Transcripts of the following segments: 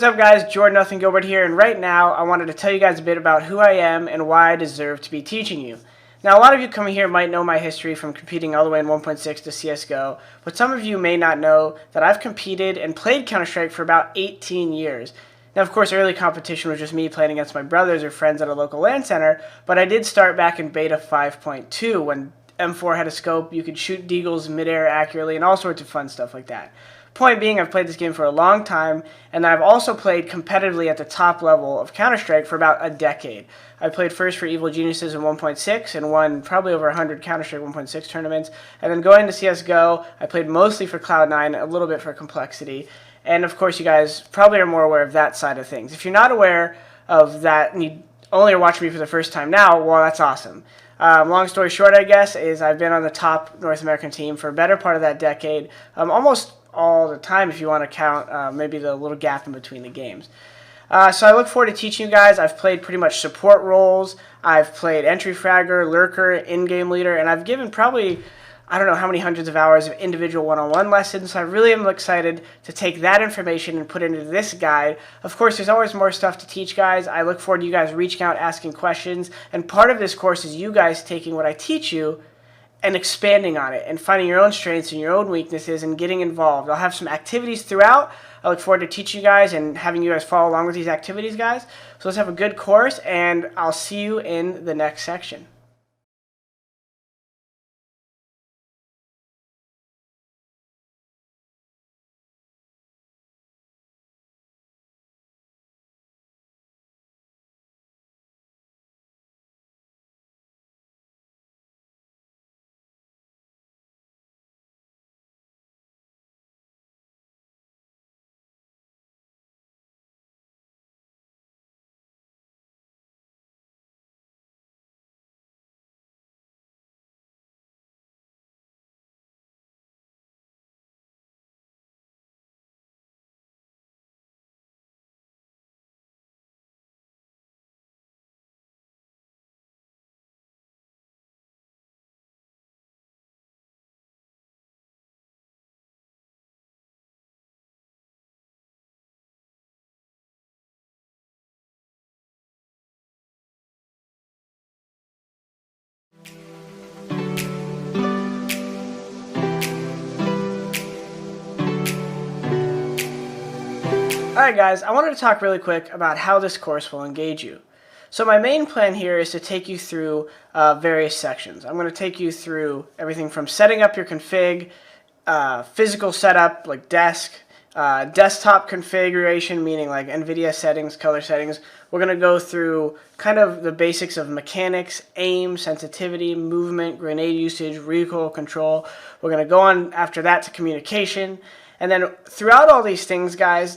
What's up guys, Jordan Nothing Gilbert here, and right now I wanted to tell you guys a bit about who I am and why I deserve to be teaching you. Now a lot of you coming here might know my history from competing all the way in 1.6 to CSGO, but some of you may not know that I've competed and played Counter-Strike for about 18 years. Now of course early competition was just me playing against my brothers or friends at a local LAN center, but I did start back in beta 5.2 when M4 had a scope, you could shoot deagles midair accurately, and all sorts of fun stuff like that. Point being, I've played this game for a long time, and I've also played competitively at the top level of Counter-Strike for about a decade. I played first for Evil Geniuses in 1.6 and won probably over 100 Counter-Strike 1.6 tournaments, and then going to CSGO, I played mostly for Cloud9, a little bit for Complexity, and of course you guys probably are more aware of that side of things. If you're not aware of that and you only are watching me for the first time now, well, that's awesome. Long story short, I guess, is I've been on the top North American team for a better part of that decade, almost all the time if you want to count maybe the little gap in between the games. So I look forward to teaching you guys. I've played pretty much support roles. I've played entry fragger, lurker, in-game leader, and I've given probably, I don't know how many hundreds of hours of individual one-on-one lessons. So I really am excited to take that information and put it into this guide. Of course, there's always more stuff to teach, guys. I look forward to you guys reaching out, asking questions, and part of this course is you guys taking what I teach you and expanding on it and finding your own strengths and your own weaknesses and getting involved. I'll have some activities throughout. I look forward to teaching you guys and having you guys follow along with these activities, guys. So let's have a good course, and I'll see you in the next section. Alright guys, I wanted to talk really quick about how this course will engage you. So my main plan here is to take you through various sections. I'm going to take you through everything from setting up your config, physical setup like desk, desktop configuration, meaning like NVIDIA settings, color settings. We're going to go through kind of the basics of mechanics, aim, sensitivity, movement, grenade usage, recoil control. We're going to go on after that to communication. And then throughout all these things, guys,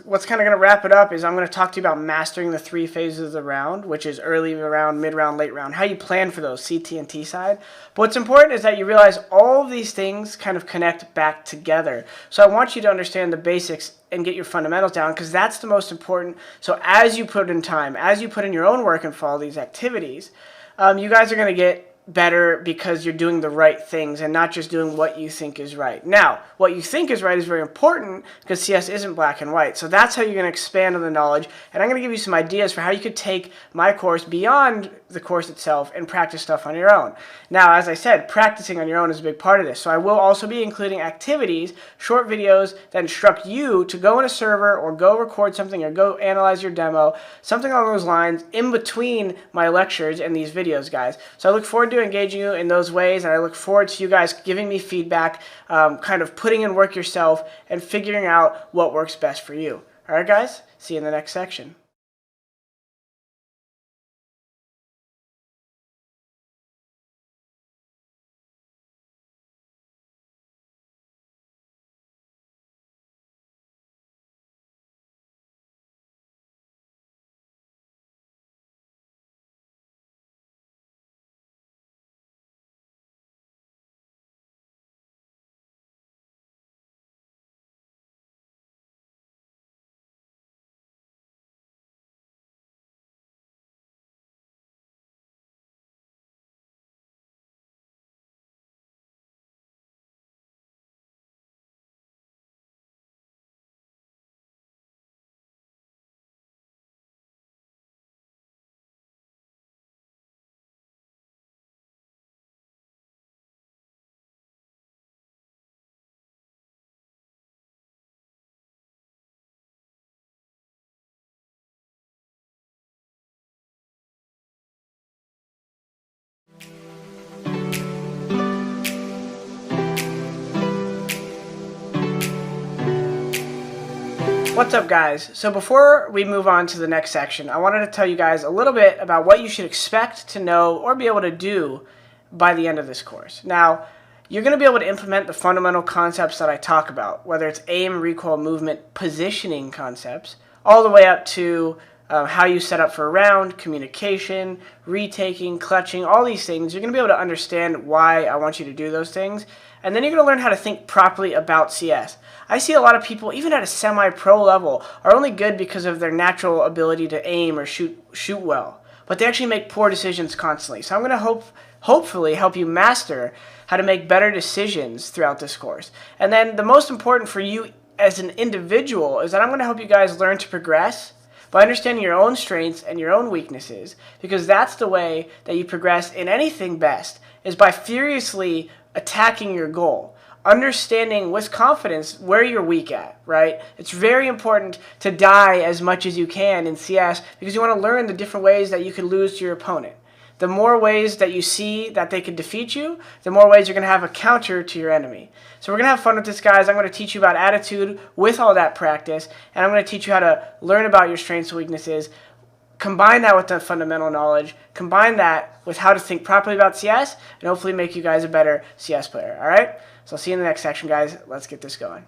what's kind of going to wrap it up is I'm going to talk to you about mastering the 3 phases of the round, which is early round, mid-round, late round, how you plan for those, CT and T side. But what's important is that you realize all of these things kind of connect back together. So I want you to understand the basics and get your fundamentals down, because that's the most important. So as you put in time, as you put in your own work and follow these activities, you guys are going to get better because you're doing the right things and not just doing what you think is right. Now, what you think is right is very important because CS isn't black and white. So that's how you're going to expand on the knowledge. And I'm going to give you some ideas for how you could take my course beyond the course itself and practice stuff on your own. Now, as I said, practicing on your own is a big part of this. So I will also be including activities, short videos that instruct you to go in a server or go record something or go analyze your demo, something along those lines in between my lectures and these videos, guys. So I look forward to engaging you in those ways, and I look forward to you guys giving me feedback, kind of putting in work yourself and figuring out what works best for you. Alright guys, see you in the next section. What's up, guys? So before we move on to the next section, I wanted to tell you guys a little bit about what you should expect to know or be able to do by the end of this course. Now, you're going to be able to implement the fundamental concepts that I talk about, whether it's aim, recoil, movement, positioning concepts, all the way up to how you set up for a round, communication, retaking, clutching, all these things. You're going to be able to understand why I want you to do those things. And then you're going to learn how to think properly about CS. I see a lot of people, even at a semi-pro level, are only good because of their natural ability to aim or shoot well. But they actually make poor decisions constantly. So I'm going to hopefully help you master how to make better decisions throughout this course. And then the most important for you as an individual is that I'm going to help you guys learn to progress by understanding your own strengths and your own weaknesses, because that's the way that you progress in anything best, is by furiously attacking your goal, understanding with confidence where you're weak at, right? It's very important to die as much as you can in CS because you want to learn the different ways that you can lose to your opponent. The more ways that you see that they can defeat you, the more ways you're going to have a counter to your enemy. So we're going to have fun with this, guys. I'm going to teach you about attitude with all that practice, and I'm going to teach you how to learn about your strengths and weaknesses, combine that with the fundamental knowledge, combine that with how to think properly about CS, and hopefully make you guys a better CS player, all right? So I'll see you in the next section, guys. Let's get this going.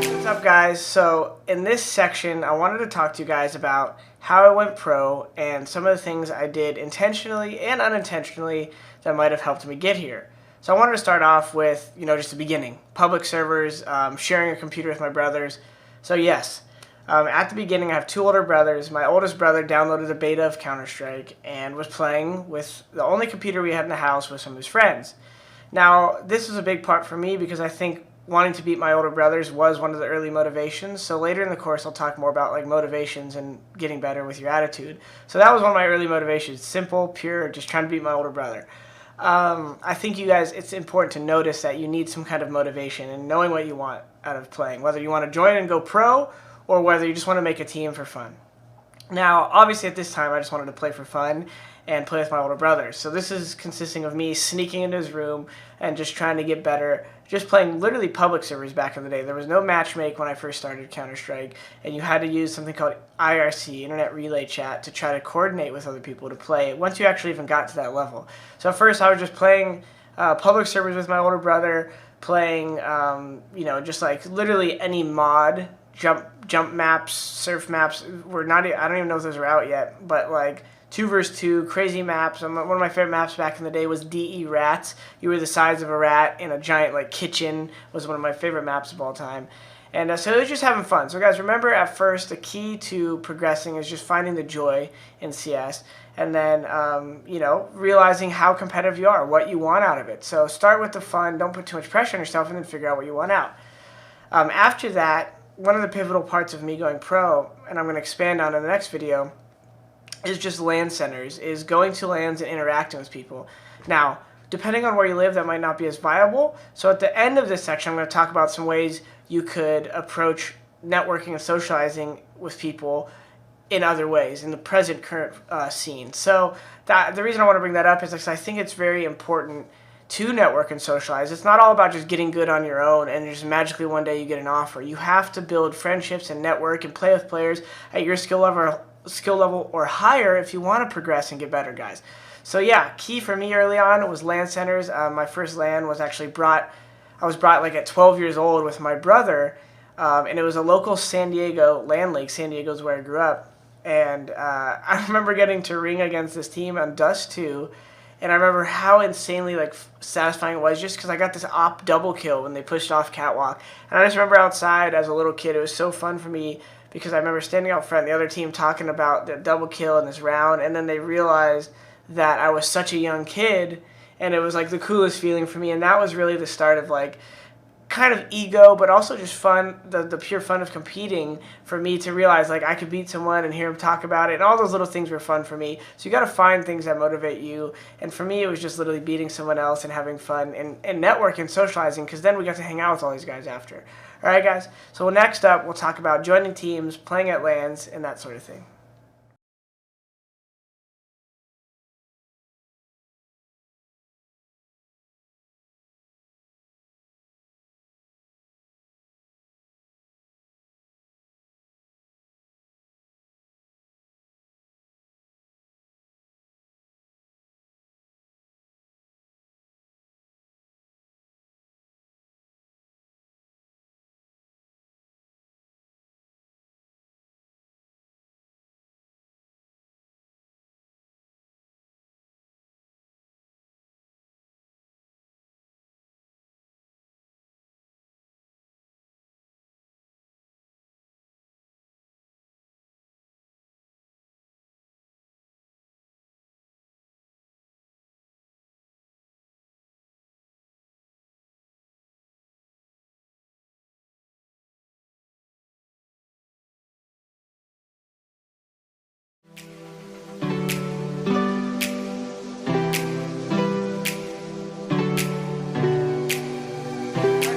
What's up, guys? So in this section I wanted to talk to you guys about how I went pro and some of the things I did intentionally and unintentionally that might have helped me get here. So I wanted to start off with, just the beginning. Public servers, sharing a computer with my brothers. So yes, at the beginning I have two older brothers. My oldest brother downloaded a beta of Counter-Strike and was playing with the only computer we had in the house with some of his friends. Now, this was a big part for me because I think wanting to beat my older brothers was one of the early motivations. So later in the course I'll talk more about motivations and getting better with your attitude. So that was one of my early motivations. Simple, pure, just trying to beat my older brother. I think you guys, it's important to notice that you need some kind of motivation and knowing what you want out of playing, whether you want to join and go pro or whether you just want to make a team for fun. Now, obviously at this time I just wanted to play for fun and play with my older brother. So this is consisting of me sneaking into his room and just trying to get better, just playing literally public servers back in the day. There was no matchmake when I first started Counter-Strike, and you had to use something called IRC, Internet Relay Chat, to try to coordinate with other people to play once you actually even got to that level. So at first I was just playing public servers with my older brother, playing, just literally any mod, jump maps, surf maps. I don't even know if those are out yet, but 2 vs 2, crazy maps. One of my favorite maps back in the day was DE Rats. You were the size of a rat in a giant kitchen. Was one of my favorite maps of all time. And so it was just having fun. So guys, remember at first the key to progressing is just finding the joy in CS. And then, realizing how competitive you are, what you want out of it. So start with the fun, don't put too much pressure on yourself, and then figure out what you want out. After that, one of the pivotal parts of me going pro, and I'm going to expand on in the next video, is just LAN centers, is going to LANs and interacting with people. Now, depending on where you live, that might not be as viable. So at the end of this section, I'm going to talk about some ways you could approach networking and socializing with people in other ways, in the current scene. So the reason I want to bring that up is because I think it's very important to network and socialize. It's not all about just getting good on your own and just magically one day you get an offer. You have to build friendships and network and play with players at your skill level or higher if you want to progress and get better, guys. So yeah, key for me early on was LAN centers. My first LAN was actually I was brought like at 12 years old with my brother, and it was a local San Diego LAN league. San Diego is where I grew up, and I remember getting to ring against this team on Dust 2, and I remember how insanely like satisfying it was just because I got this op double kill when they pushed off Catwalk, and I just remember outside as a little kid, it was so fun for me because I remember standing out front, the other team talking about the double kill in this round, and then they realized that I was such a young kid, and it was like the coolest feeling for me, and that was really the start of like kind of ego, but also just fun, the pure fun of competing for me to realize like I could beat someone and hear them talk about it, and all those little things were fun for me. So you got to find things that motivate you, and for me it was just literally beating someone else and having fun and networking, socializing, because then we got to hang out with all these guys after. All right, guys, so next up we'll talk about joining teams, playing at LANs, and that sort of thing.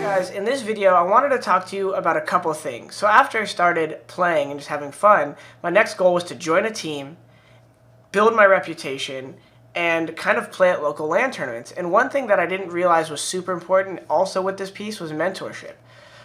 Guys, in this video I wanted to talk to you about a couple things. So after I started playing and just having fun, my next goal was to join a team, build my reputation, and kind of play at local LAN tournaments. And one thing that I didn't realize was super important also with this piece was mentorship.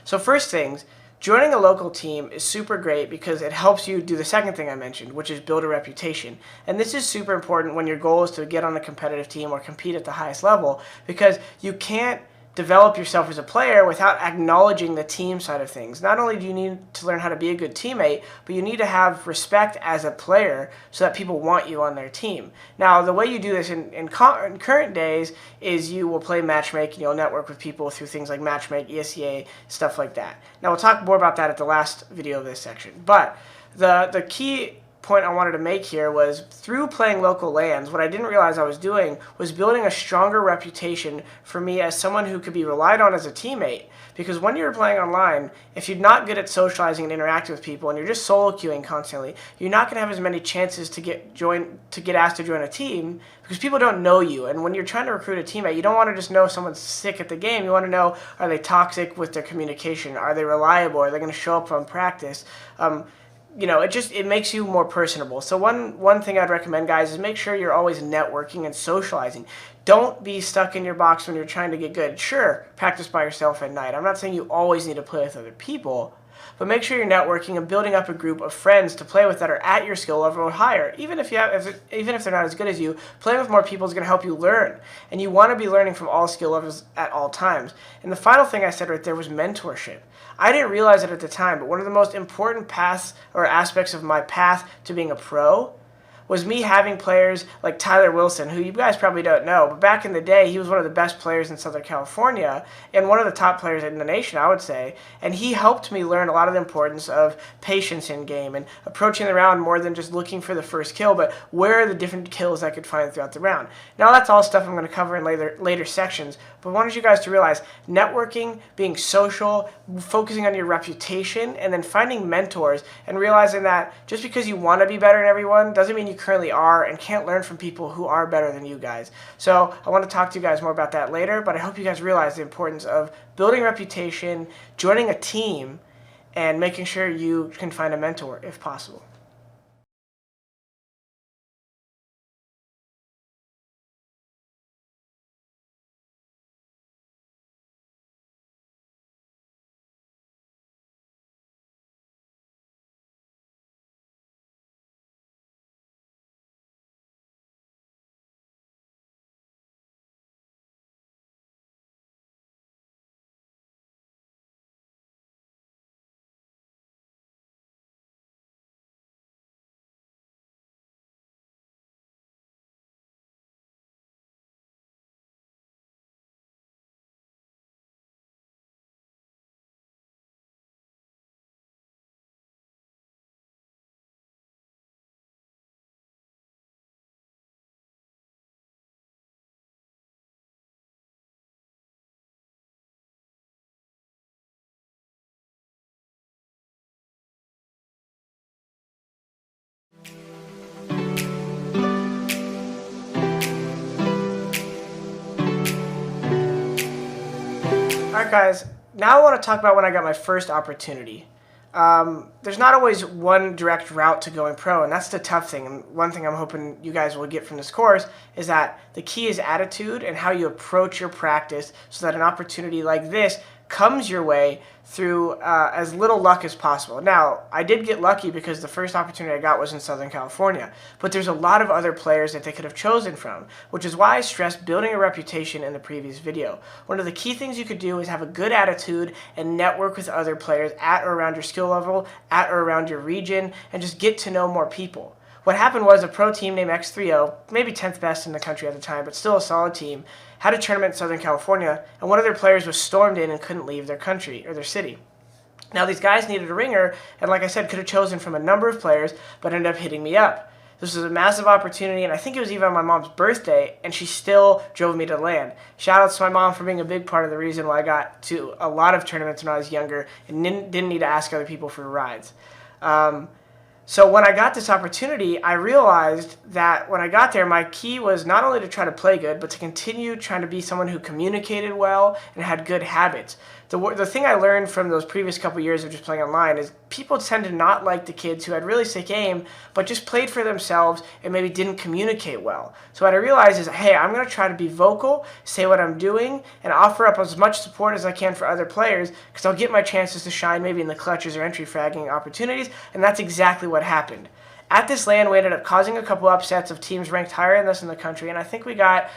So first things, joining a local team is super great because it helps you do the second thing I mentioned, which is build a reputation. And this is super important when your goal is to get on a competitive team or compete at the highest level, because you can't develop yourself as a player without acknowledging the team side of things. Not only do you need to learn how to be a good teammate, but you need to have respect as a player so that people want you on their team. Now, the way you do this in current days is you will play Matchmake and you'll network with people through things like Matchmake, ESEA, stuff like that. Now, we'll talk more about that at the last video of this section. But the key point I wanted to make here was through playing local LANs, what I didn't realize I was doing was building a stronger reputation for me as someone who could be relied on as a teammate. Because when you're playing online, if you're not good at socializing and interacting with people and you're just solo queuing constantly, you're not going to have as many chances to get asked to join a team because people don't know you. And when you're trying to recruit a teammate, you don't want to just know someone's sick at the game. You want to know, are they toxic with their communication? Are they reliable? Are they going to show up from practice? You know, it makes you more personable. So one thing I'd recommend, guys, is make sure you're always networking and socializing. Don't be stuck in your box when you're trying to get good. Sure, practice by yourself at night. I'm not saying you always need to play with other people, but make sure you're networking and building up a group of friends to play with that are at your skill level or higher. Even if they're not as good as you, playing with more people is going to help you learn. And you want to be learning from all skill levels at all times. And the final thing I said right there was mentorship. I didn't realize it at the time, but one of the most important paths or aspects of my path to being a pro was me having players like Tyler Wilson, who you guys probably don't know, but back in the day, he was one of the best players in Southern California and one of the top players in the nation, I would say. And he helped me learn a lot of the importance of patience in game and approaching the round more than just looking for the first kill, but where are the different kills I could find throughout the round. Now, that's all stuff I'm going to cover in later sections, but I wanted you guys to realize networking, being social, focusing on your reputation, and then finding mentors and realizing that just because you want to be better than everyone doesn't mean you currently are and can't learn from people who are better than you guys. So I want to talk to you guys more about that later, but I hope you guys realize the importance of building a reputation, joining a team, and making sure you can find a mentor if possible. Alright guys, now I want to talk about when I got my first opportunity. There's not always one direct route to going pro, and that's the tough thing. And one thing I'm hoping you guys will get from this course is that the key is attitude and how you approach your practice so that an opportunity like this comes your way through as little luck as possible. Now, I did get lucky because the first opportunity I got was in Southern California, but there's a lot of other players that they could have chosen from, which is why I stressed building a reputation in the previous video. One of the key things you could do is have a good attitude and network with other players at or around your skill level, at or around your region, and just get to know more people. What happened was a pro team named X3O, maybe 10th best in the country at the time, but still a solid team, had a tournament in Southern California, and one of their players was stormed in and couldn't leave their country or their city. Now these guys needed a ringer, and like I said, could have chosen from a number of players, but ended up hitting me up. This was a massive opportunity, and I think it was even on my mom's birthday, and she still drove me to LAN. Shout outs to my mom for being a big part of the reason why I got to a lot of tournaments when I was younger and didn't need to ask other people for rides. So when I got this opportunity, I realized that when I got there, my key was not only to try to play good, but to continue trying to be someone who communicated well and had good habits. The thing I learned from those previous couple years of just playing online is people tend to not like the kids who had really sick aim, but just played for themselves and maybe didn't communicate well. So what I realized is, hey, I'm going to try to be vocal, say what I'm doing, and offer up as much support as I can for other players, because I'll get my chances to shine maybe in the clutches or entry fragging opportunities, and that's exactly what happened. At this LAN, we ended up causing a couple upsets of teams ranked higher than us in the country, and I think we got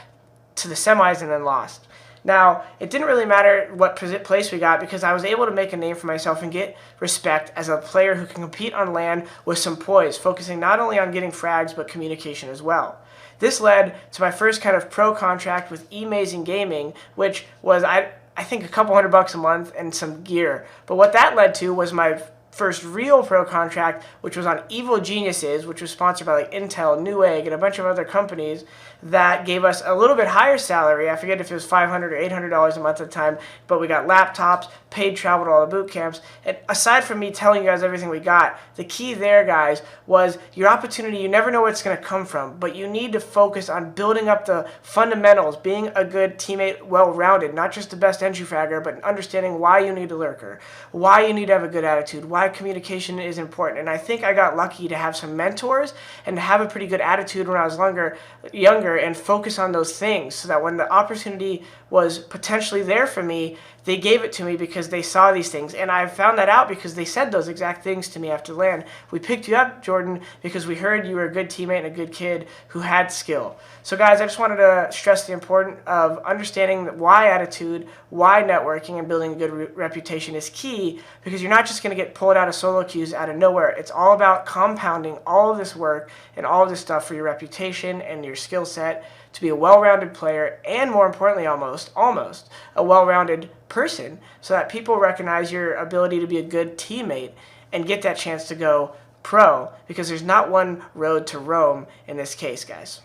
to the semis and then lost. Now, it didn't really matter what place we got because I was able to make a name for myself and get respect as a player who can compete on LAN with some poise, focusing not only on getting frags but communication as well. This led to my first kind of pro contract with eMazing Gaming, which was, I think, a couple $100 a month and some gear. But what that led to was my first real pro contract, which was on Evil Geniuses, which was sponsored by like Intel, Newegg, and a bunch of other companies that gave us a little bit higher salary. I forget if it was $500 or $800 a month at the time, but we got laptops, paid travel to all the boot camps. And aside from me telling you guys everything we got, the key there, guys, was your opportunity. You never know where it's going to come from, but you need to focus on building up the fundamentals, being a good teammate, well-rounded, not just the best entry fragger, but understanding why you need a lurker, why you need to have a good attitude, why communication is important. And I think I got lucky to have some mentors and to have a pretty good attitude when I was younger and focus on those things so that when the opportunity was potentially there for me, they gave it to me because they saw these things. And I found that out because they said those exact things to me after LAN. We picked you up, Jordan, because we heard you were a good teammate and a good kid who had skill. So guys, I just wanted to stress the importance of understanding why attitude, why networking, and building a good reputation is key, because you're not just going to get pulled out of solo queues out of nowhere. It's all about compounding all of this work and all of this stuff for your reputation and your skill set to be a well-rounded player, and more importantly, almost a well-rounded person, so that people recognize your ability to be a good teammate and get that chance to go pro, because there's not one road to Rome in this case, guys.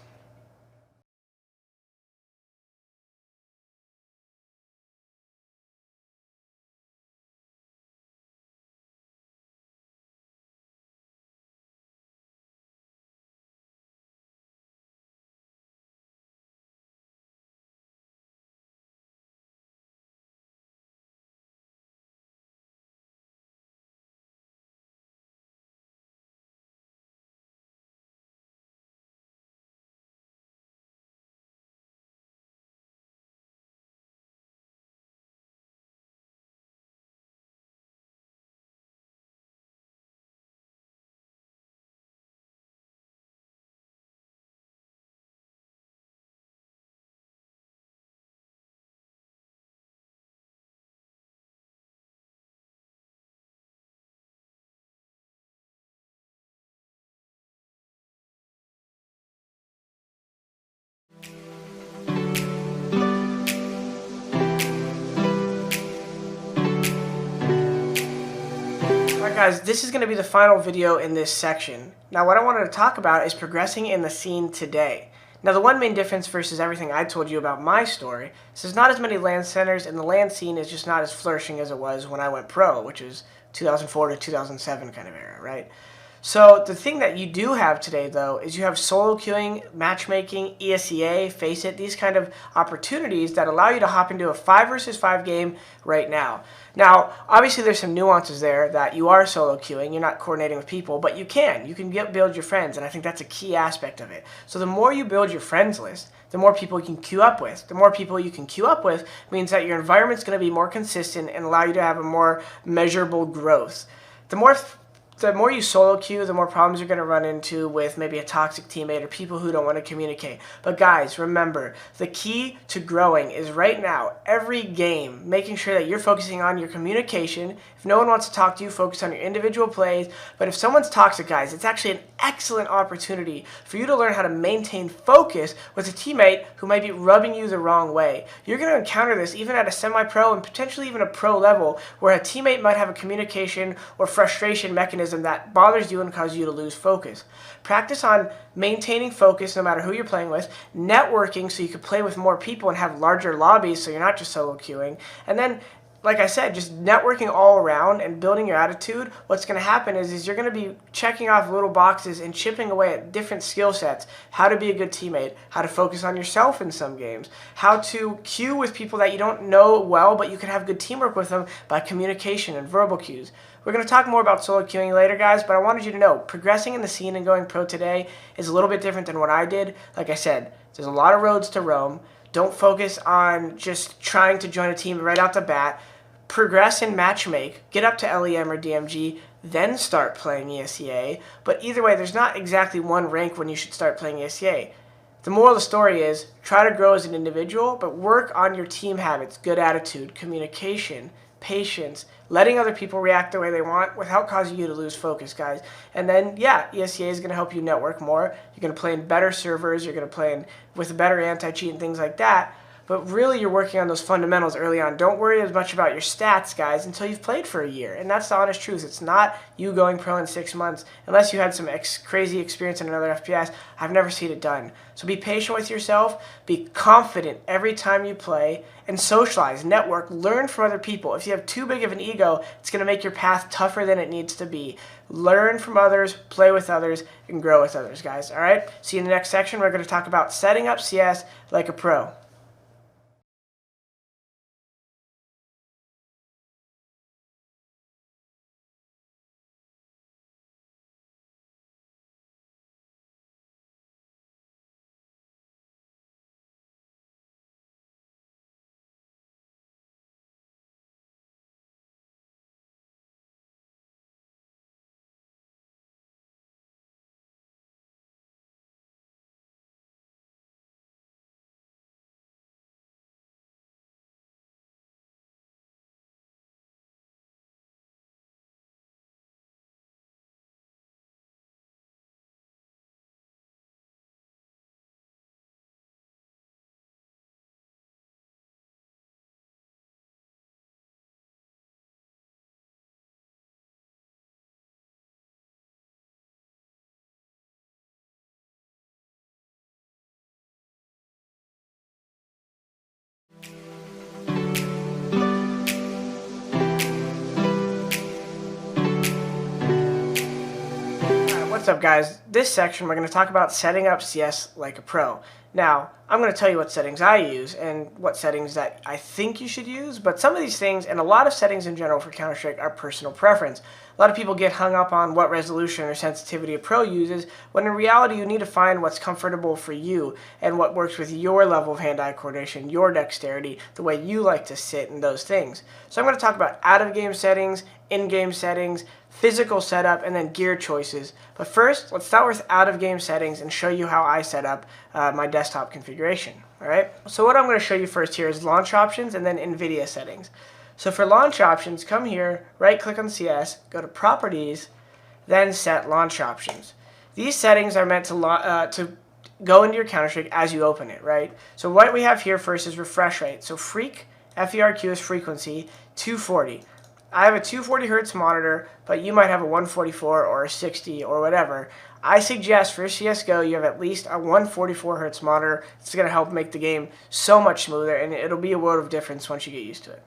Alright guys, this is going to be the final video in this section. Now what I wanted to talk about is progressing in the scene today. Now the one main difference versus everything I told you about my story is there's not as many LAN centers, and the LAN scene is just not as flourishing as it was when I went pro, which is 2004 to 2007 kind of era, right? So the thing that you do have today, though, is you have solo queuing, matchmaking, ESEA, Faceit, these kind of opportunities that allow you to hop into a 5 versus 5 game right now. Now, obviously there's some nuances there that you are solo queuing, you're not coordinating with people, but you can build your friends, and I think that's a key aspect of it. So the more you build your friends list, the more people you can queue up with. The more people you can queue up with means that your environment's going to be more consistent and allow you to have a more measurable growth. The more you solo queue, the more problems you're going to run into with maybe a toxic teammate or people who don't want to communicate. But guys, remember, the key to growing is right now, every game, making sure that you're focusing on your communication. If no one wants to talk to you, focus on your individual plays. But if someone's toxic, guys, it's actually an excellent opportunity for you to learn how to maintain focus with a teammate who might be rubbing you the wrong way. You're going to encounter this even at a semi-pro and potentially even a pro level, where a teammate might have a communication or frustration mechanism that bothers you and causes you to lose focus. Practice on maintaining focus no matter who you're playing with, networking so you can play with more people and have larger lobbies so you're not just solo queuing, and then, like I said, just networking all around and building your attitude. What's going to happen is you're going to be checking off little boxes and chipping away at different skill sets. How to be a good teammate, how to focus on yourself in some games, how to queue with people that you don't know well but you can have good teamwork with them by communication and verbal cues. We're going to talk more about solo queuing later, guys, but I wanted you to know, progressing in the scene and going pro today is a little bit different than what I did. Like I said, there's a lot of roads to Rome. Don't focus on just trying to join a team right out the bat. Progress and matchmake, get up to LEM or DMG, then start playing ESEA. But either way, there's not exactly one rank when you should start playing ESEA. The moral of the story is, try to grow as an individual, but work on your team habits, good attitude, communication, patience, letting other people react the way they want without causing you to lose focus, guys. And then, yeah, ESEA is going to help you network more. You're going to play in better servers. You're going to play with better anti-cheat and things like that. But really, you're working on those fundamentals early on. Don't worry as much about your stats, guys, until you've played for a year. And that's the honest truth. It's not you going pro in 6 months. Unless you had some crazy experience in another FPS, I've never seen it done. So be patient with yourself. Be confident every time you play. And socialize, network, learn from other people. If you have too big of an ego, it's going to make your path tougher than it needs to be. Learn from others, play with others, and grow with others, guys. All right? See you in the next section. We're going to talk about setting up CS like a pro. What's up, guys? This section we're going to talk about setting up CS like a pro. Now, I'm going to tell you what settings I use and what settings that I think you should use, but some of these things and a lot of settings in general for Counter-Strike are personal preference. A lot of people get hung up on what resolution or sensitivity a pro uses, when in reality you need to find what's comfortable for you and what works with your level of hand-eye coordination, your dexterity, the way you like to sit, and those things. So I'm going to talk about out-of-game settings, in-game settings, physical setup, and then gear choices. But first, let's start with out-of-game settings and show you how I set up my desktop configuration. Alright, so what I'm going to show you first here is launch options and then NVIDIA settings. So for launch options, come here, right-click on CS, go to Properties, then Set Launch Options. These settings are meant to go into your Counter-Strike as you open it, right? So what we have here first is refresh rate. So Freq, FERQ is frequency, 240. I have a 240 Hz monitor, but you might have a 144 or a 60 or whatever. I suggest for CSGO you have at least a 144 Hz monitor. It's going to help make the game so much smoother, and it'll be a world of difference once you get used to it.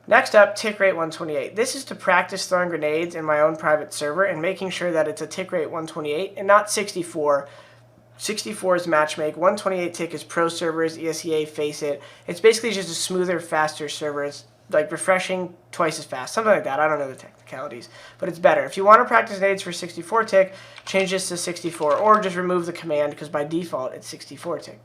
Next up, tick rate 128. This is to practice throwing grenades in my own private server and making sure that it's a tick rate 128 and not 64. 64 is matchmake, 128 tick is pro servers, ESEA, Faceit. It's basically just a smoother, faster server. It's like refreshing twice as fast, something like that. I don't know the technicalities, but it's better. If you want to practice nades for 64 tick, change this to 64, or just remove the command because by default it's 64 tick.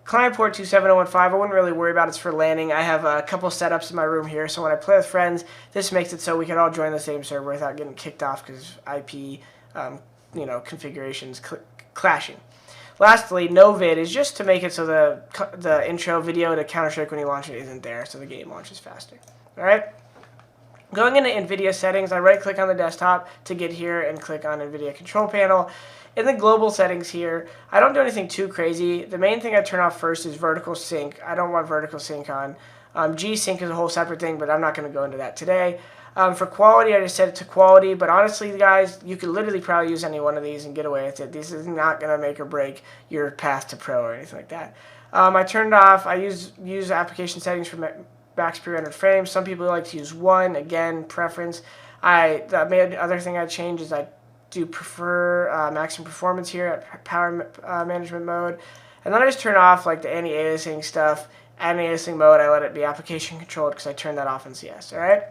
Client port 27015, I wouldn't really worry about it. It's for landing. I have a couple setups in my room here, so when I play with friends, this makes it so we can all join the same server without getting kicked off because IP, configurations clashing. Lastly, no vid is just to make it so the intro video to Counter-Strike when you launch it isn't there, so the game launches faster. All right. Going into NVIDIA settings, I right-click on the desktop to get here and click on NVIDIA control panel. In the global settings here, I don't do anything too crazy. The main thing I turn off first is vertical sync. I don't want vertical sync on. G-Sync is a whole separate thing, but I'm not going to go into that today. For quality, I just set it to quality, but honestly, guys, you could literally probably use any one of these and get away with it. This is not going to make or break your path to pro or anything like that. I turned off. I use application settings for max pre-rendered frames. Some people like to use 1. Again, preference. The other thing I changed is I do prefer maximum performance here at power management mode. And then I just turn off like the anti-aliasing stuff. Anti-aliasing mode, I let it be application controlled because I turned that off in CS, alright?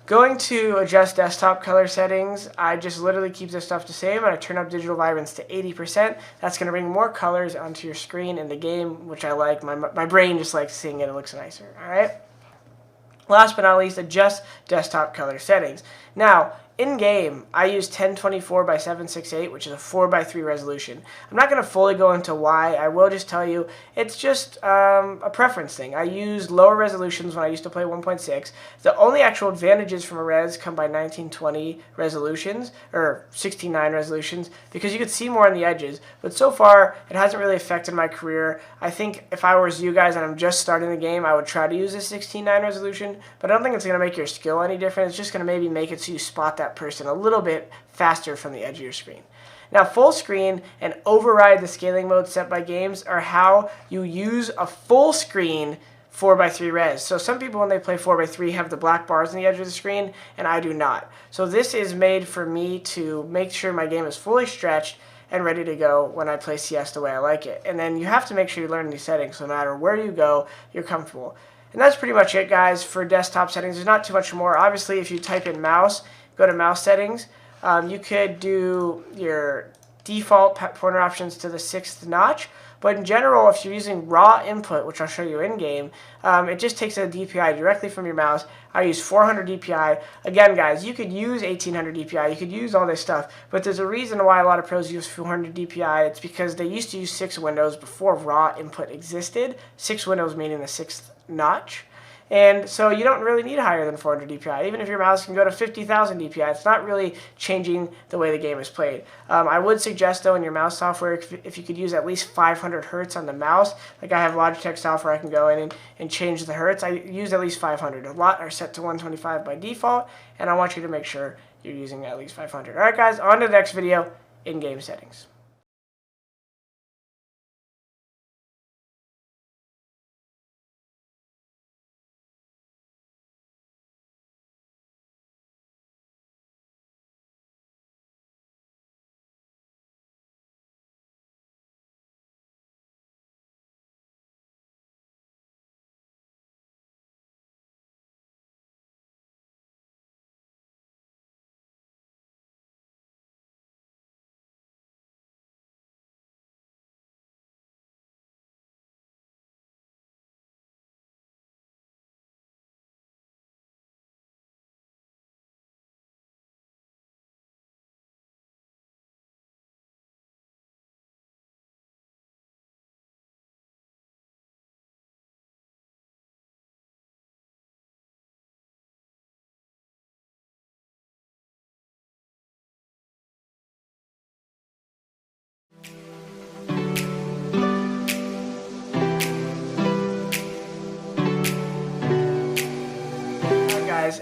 Going to adjust desktop color settings, I just literally keep this stuff the same and I turn up digital vibrance to 80%. That's going to bring more colors onto your screen in the game, which I like. My brain just likes seeing it. It looks nicer, alright? Last but not least, adjust desktop color settings. Now, in-game, I use 1024 by 768, which is a 4:3 resolution. I'm not going to fully go into why. I will just tell you it's just a preference thing. I use lower resolutions when I used to play 1.6. The only actual advantages from a res come by 1920 resolutions, or 16:9 resolutions, because you could see more on the edges. But so far, it hasn't really affected my career. I think if I was you guys and I'm just starting the game, I would try to use a 16:9 resolution, but I don't think it's going to make your skill any different. It's just going to maybe make it so you spot that person a little bit faster from the edge of your screen. Now, full screen and override the scaling mode set by games are how you use a full screen 4:3 res. So some people when they play 4:3 have the black bars on the edge of the screen, and I do not. So this is made for me to make sure my game is fully stretched and ready to go when I play CS the way I like it. And then you have to make sure you learn these settings so no matter where you go, you're comfortable. And that's pretty much it, guys, for desktop settings. There's not too much more. Obviously, if you type in mouse, go to mouse settings. You could do your default pointer options to the 6th notch. But in general, if you're using raw input, which I'll show you in-game, it just takes a DPI directly from your mouse. I use 400 DPI. Again, guys, you could use 1800 DPI. You could use all this stuff. But there's a reason why a lot of pros use 400 DPI. It's because they used to use 6 windows before raw input existed. 6 windows meaning the 6th notch. And so you don't really need higher than 400 DPI. Even if your mouse can go to 50,000 DPI, it's not really changing the way the game is played. I would suggest, though, in your mouse software, if you could use at least 500 hertz on the mouse, like I have Logitech software, I can go in and change the hertz. I use at least 500. A lot are set to 125 by default, and I want you to make sure you're using at least 500. All right, guys, on to the next video, in-game settings.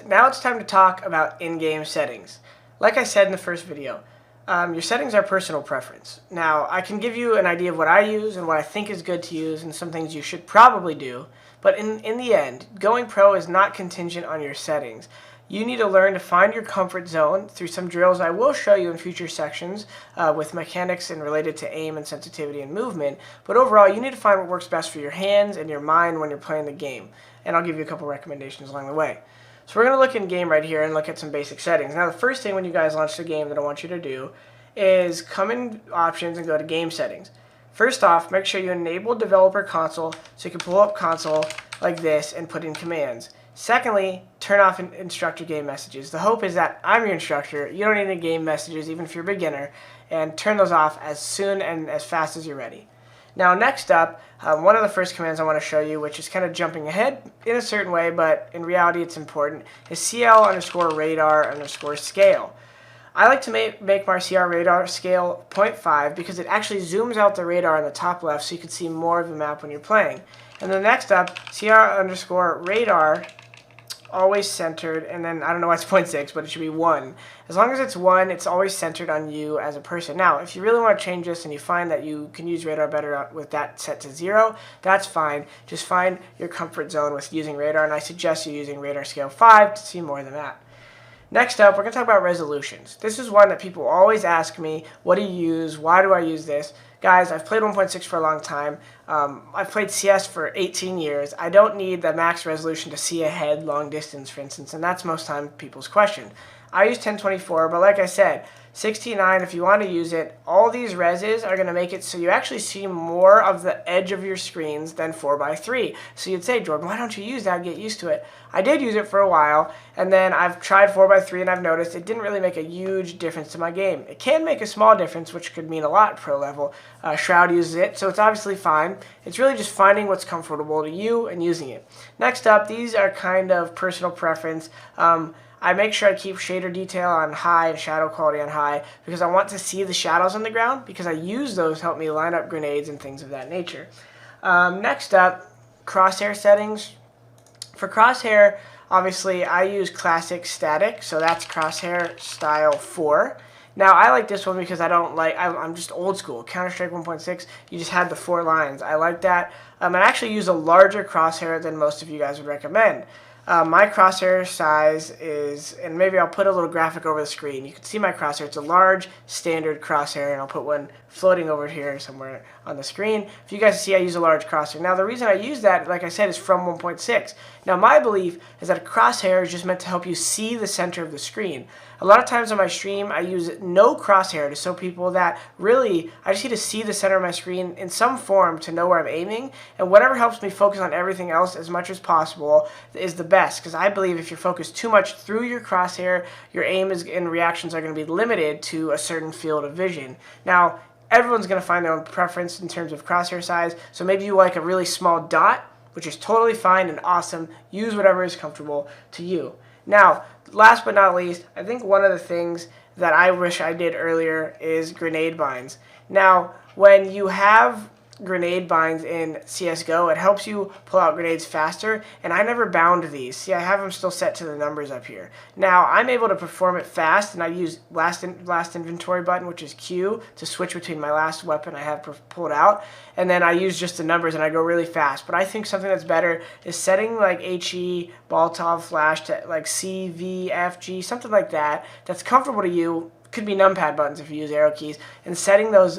Now it's time to talk about in-game settings. Like I said in the first video, your settings are personal preference. Now, I can give you an idea of what I use and what I think is good to use and some things you should probably do, But in the end, going pro is not contingent on your settings. You need to learn to find your comfort zone through some drills I will show you in future sections with mechanics and related to aim and sensitivity and movement. But overall, you need to find what works best for your hands and your mind when you're playing the game. And I'll give you a couple recommendations along the way. So we're going to look in game right here and look at some basic settings. Now the first thing when you guys launch the game that I want you to do is come in options and go to game settings. First off, make sure you enable developer console so you can pull up console like this and put in commands. Secondly, turn off instructor game messages. The hope is that I'm your instructor. You don't need any game messages even if you're a beginner, and turn those off as soon and as fast as you're ready. Now next up, one of the first commands I want to show you, which is kind of jumping ahead in a certain way, but in reality it's important, is CL_radar_scale. I like to make my CR radar scale 0.5 because it actually zooms out the radar on the top left so you can see more of the map when you're playing. And then next up, CR_radar always centered, and then I don't know why it's 0.6, but it should be 1. As long as it's 1, it's always centered on you as a person. Now, if you really want to change this and you find that you can use radar better with that set to 0, that's fine. Just find your comfort zone with using radar, and I suggest you using radar scale 5 to see more of the map. Next up, we're going to talk about resolutions. This is one that people always ask me, what do you use? Why do I use this? Guys, I've played 1.6 for a long time. I've played CS for 18 years. I don't need the max resolution to see ahead long distance, for instance, and that's most time people's question. I use 1024, but like I said, 69, if you want to use it, all these reses are going to make it so you actually see more of the edge of your screens than 4:3. So you'd say, Jordan, why don't you use that? Get used to it. I did use it for a while, and then I've tried 4:3, and I've noticed it didn't really make a huge difference to my game. It can make a small difference, which could mean a lot pro level. Shroud uses it, so it's obviously fine. It's really just finding what's comfortable to you and using it. Next up, these are kind of personal preference. I make sure I keep shader detail on high and shadow quality on high because I want to see the shadows on the ground because I use those to help me line up grenades and things of that nature. Next up, crosshair settings. For crosshair, obviously I use classic static, so that's crosshair style 4. Now I like this one because I'm just old school. Counter-Strike 1.6, you just had the 4 lines. I like that. I actually use a larger crosshair than most of you guys would recommend. My crosshair size is, and maybe I'll put a little graphic over the screen. You can see my crosshair. It's a large standard crosshair, and I'll put one floating over here somewhere on the screen. If you guys see, I use a large crosshair. Now, the reason I use that, like I said, is from 1.6. Now, my belief is that a crosshair is just meant to help you see the center of the screen. A lot of times on my stream, I use no crosshair to show people that really I just need to see the center of my screen in some form to know where I'm aiming, and whatever helps me focus on everything else as much as possible is the best, because I believe if you're focused too much through your crosshair, your aim and reactions are going to be limited to a certain field of vision. Now, everyone's going to find their own preference in terms of crosshair size, so maybe you like a really small dot, which is totally fine and awesome. Use whatever is comfortable to you. Now, last but not least, I think one of the things that I wish I did earlier is grenade binds. Now, when you have grenade binds in CSGO, it helps you pull out grenades faster, and I never bound these. See, I have them still set to the numbers up here. Now, I'm able to perform it fast, and I use last inventory button, which is Q, to switch between my last weapon I have pulled out, and then I use just the numbers, and I go really fast. But I think something that's better is setting like HE, Baltov, Flash to like C, V, F, G, something like that, that's comfortable to you. Could be numpad buttons if you use arrow keys, and setting those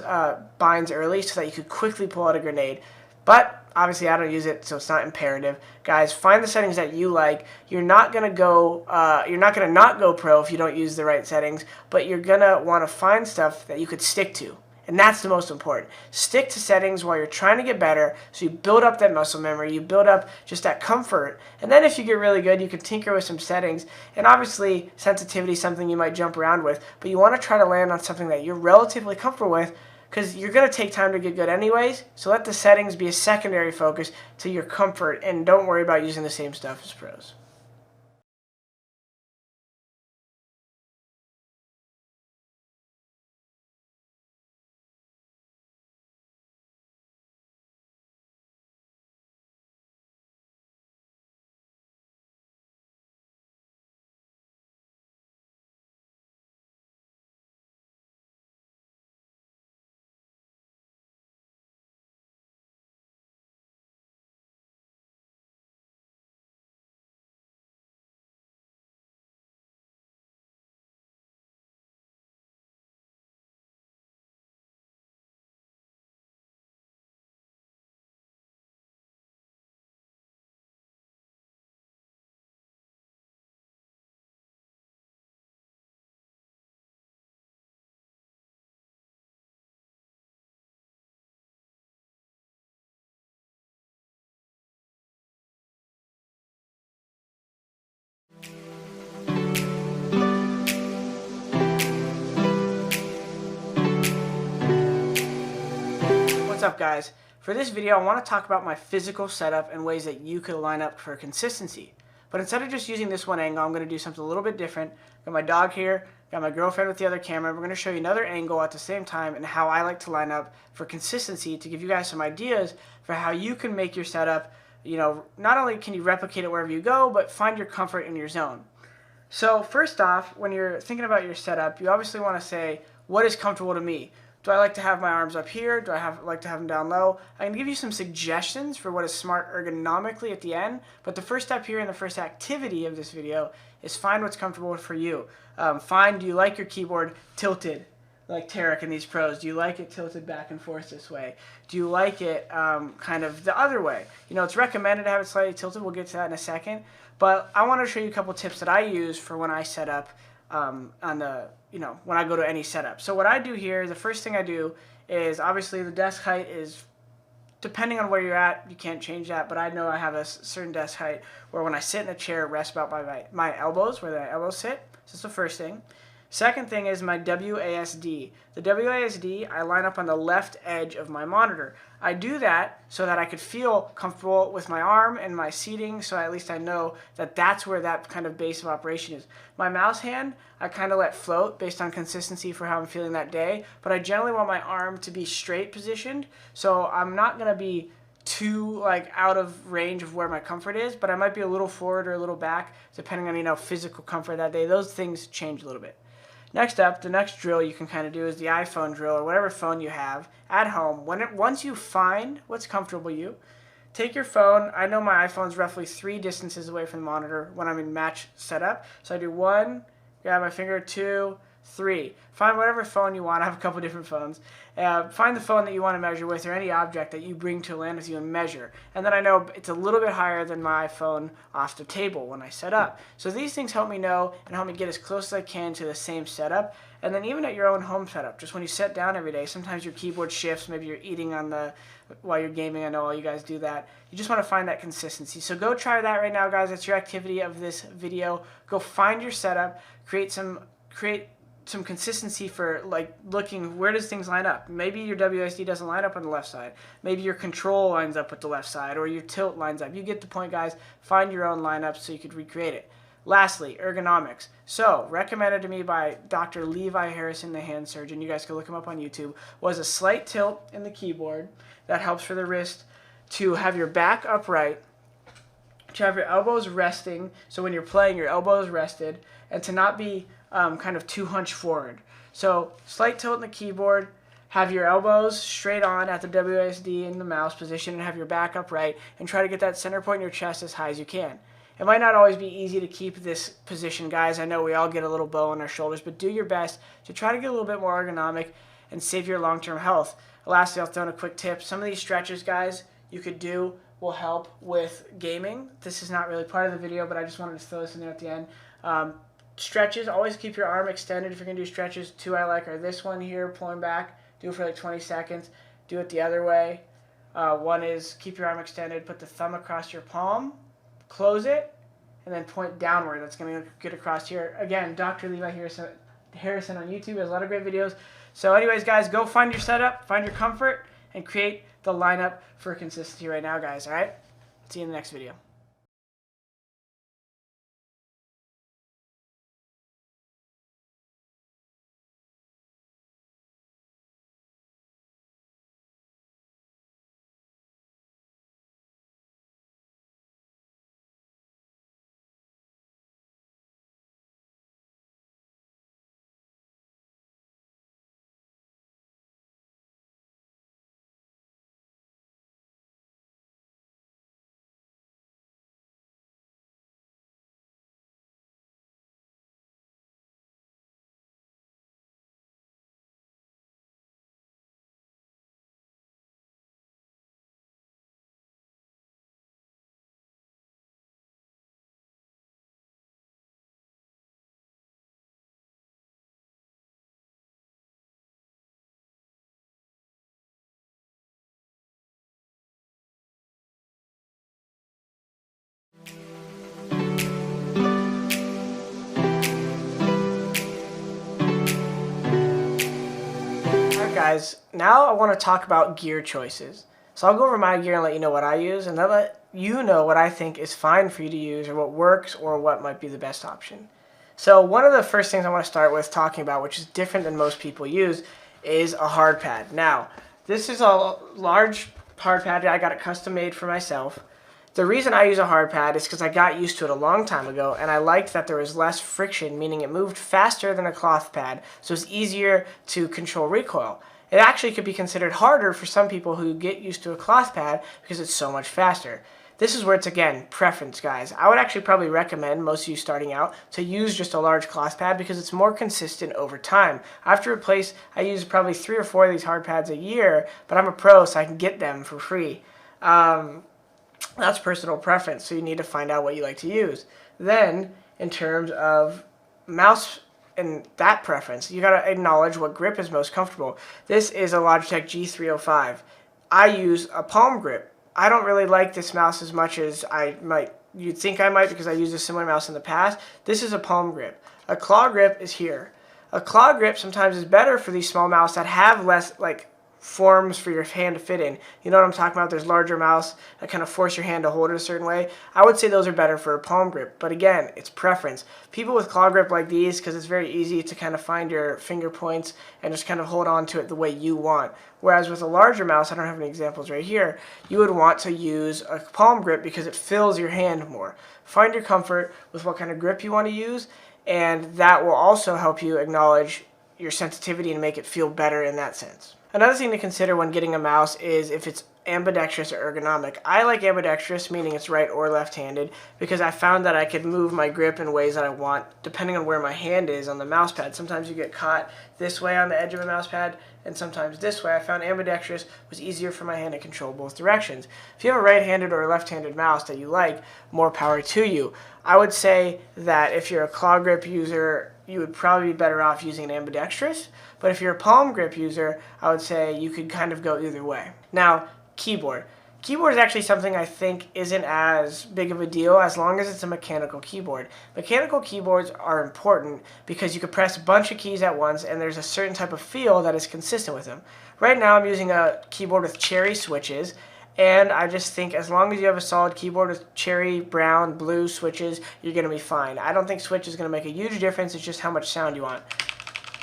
binds early so that you could quickly pull out a grenade. But obviously I don't use it, so it's not imperative. Guys, find the settings that you like. You're not gonna not go pro if you don't use the right settings, but you're gonna want to find stuff that you could stick to. And that's the most important. Stick to settings while you're trying to get better, so you build up that muscle memory, you build up just that comfort, and then if you get really good, you can tinker with some settings. And obviously, sensitivity is something you might jump around with, but you want to try to land on something that you're relatively comfortable with, because you're going to take time to get good anyways, so let the settings be a secondary focus to your comfort, and don't worry about using the same stuff as pros. What's up, guys? For this video, I want to talk about my physical setup and ways that you could line up for consistency. But instead of just using this one angle, I'm going to do something a little bit different. Got my dog here, got my girlfriend with the other camera. We're going to show you another angle at the same time and how I like to line up for consistency to give you guys some ideas for how you can make your setup, not only can you replicate it wherever you go, but find your comfort in your zone. So first off, when you're thinking about your setup, you obviously want to say, what is comfortable to me? Do I like to have my arms up here? Do I like to have them down low? I can give you some suggestions for what is smart ergonomically at the end, but the first step here and the first activity of this video is find what's comfortable for you. Do you like your keyboard tilted like Tarek in these pros? Do you like it tilted back and forth this way? Do you like it kind of the other way? It's recommended to have it slightly tilted. We'll get to that in a second. But I want to show you a couple tips that I use for when I set up when I go to any setup. So what I do here, the first thing I do is obviously the desk height is, depending on where you're at, you can't change that, but I know I have a certain desk height where when I sit in a chair, it rests about by my elbows, where the elbows sit. So that's the first thing. Second thing is my WASD. The WASD, I line up on the left edge of my monitor. I do that so that I could feel comfortable with my arm and my seating, so at least I know that that's where that kind of base of operation is. My mouse hand, I kind of let float based on consistency for how I'm feeling that day, but I generally want my arm to be straight positioned, so I'm not going to be too out of range of where my comfort is, but I might be a little forward or a little back, depending on physical comfort that day. Those things change a little bit. Next up, the next drill you can kind of do is the iPhone drill or whatever phone you have at home. Once you find what's comfortable you, take your phone. I know my iPhone's roughly 3 distances away from the monitor when I'm in match setup. So I do 1, grab my finger, 2, 3. Find whatever phone you want. I have a couple different phones. Find the phone that you want to measure with or any object that you bring to land with you and measure. And then I know it's a little bit higher than my iPhone off the table when I set up. So these things help me know and help me get as close as I can to the same setup. And then even at your own home setup, just when you sit down every day, sometimes your keyboard shifts. Maybe you're eating while you're gaming. I know all you guys do that. You just want to find that consistency. So go try that right now, guys. That's your activity of this video. Go find your setup. Create some consistency for looking where does things line up. Maybe your WSD doesn't line up on the left side. Maybe your control lines up with the left side, or your tilt lines up. You get the point, guys. Find your own lineup so you could recreate it. Lastly, ergonomics. So, recommended to me by Dr. Levi Harrison, the hand surgeon, you guys can look him up on YouTube, was a slight tilt in the keyboard that helps for the wrist, to have your back upright, to have your elbows resting, so when you're playing, your elbows rested, and to not be kind of too hunched forward. So slight tilt in the keyboard, have your elbows straight on at the WASD in the mouse position, and have your back upright, and try to get that center point in your chest as high as you can. It might not always be easy to keep this position, guys. I know we all get a little bow on our shoulders, but do your best to try to get a little bit more ergonomic and save your long-term health. Lastly, I'll throw in a quick tip. Some of these stretches, guys, you could do will help with gaming. This is not really part of the video, but I just wanted to throw this in there at the end. Stretches, always keep your arm extended if you're going to do stretches. 2 I like are this one here, pulling back. Do it for like 20 seconds. Do it the other way. One is keep your arm extended, put the thumb across your palm, close it, and then point downward. That's going to get across here. Again, Dr. Levi Harrison on YouTube has a lot of great videos. So anyways, guys, go find your setup, find your comfort, and create the lineup for consistency right now, guys. All right? See you in the next video. Alright guys, now I want to talk about gear choices. So I'll go over my gear and let you know what I use, and then let you know what I think is fine for you to use, or what works, or what might be the best option. So one of the first things I want to start with talking about, which is different than most people use, is a hard pad. Now, this is a large hard pad. I got it custom made for myself. The reason I use a hard pad is because I got used to it a long time ago, and I liked that there was less friction, meaning it moved faster than a cloth pad, so it's easier to control recoil. It actually could be considered harder for some people who get used to a cloth pad because it's so much faster. This is where it's, again, preference, guys. I would actually probably recommend most of you starting out to use just a large cloth pad because it's more consistent over time. I use probably 3 or 4 of these hard pads a year, but I'm a pro, so I can get them for free. That's personal preference, so you need to find out what you like to use. Then, in terms of mouse and that preference, you gotta acknowledge what grip is most comfortable. This is a Logitech G305. I use a palm grip. I don't really like this mouse as much as you'd think I might because I used a similar mouse in the past. This is a palm grip. A claw grip is here. A claw grip sometimes is better for these small mouse that have less, forms for your hand to fit in. You know what I'm talking about? There's larger mouse that kind of force your hand to hold it a certain way. I would say those are better for a palm grip, but again, it's preference. People with claw grip like these, because it's very easy to kind of find your finger points and just kind of hold on to it the way you want. Whereas with a larger mouse, I don't have any examples right here, you would want to use a palm grip because it fills your hand more. Find your comfort with what kind of grip you want to use, and that will also help you acknowledge your sensitivity and make it feel better in that sense. Another thing to consider when getting a mouse is if it's ambidextrous or ergonomic. I like ambidextrous, meaning it's right or left-handed, because I found that I could move my grip in ways that I want depending on where my hand is on the mouse pad. Sometimes you get caught this way on the edge of a mouse pad and sometimes this way. I found ambidextrous was easier for my hand to control both directions. If you have a right-handed or a left-handed mouse that you like, more power to you. I would say that if you're a claw grip user, you would probably be better off using an ambidextrous, but if you're a palm grip user, I would say you could kind of go either way. Now, keyboard. Keyboard is actually something I think isn't as big of a deal as long as it's a mechanical keyboard. Mechanical keyboards are important because you can press a bunch of keys at once and there's a certain type of feel that is consistent with them. Right now I'm using a keyboard with cherry switches, and I just think as long as you have a solid keyboard with cherry, brown, blue switches, you're going to be fine. I don't think switch is going to make a huge difference, it's just how much sound you want.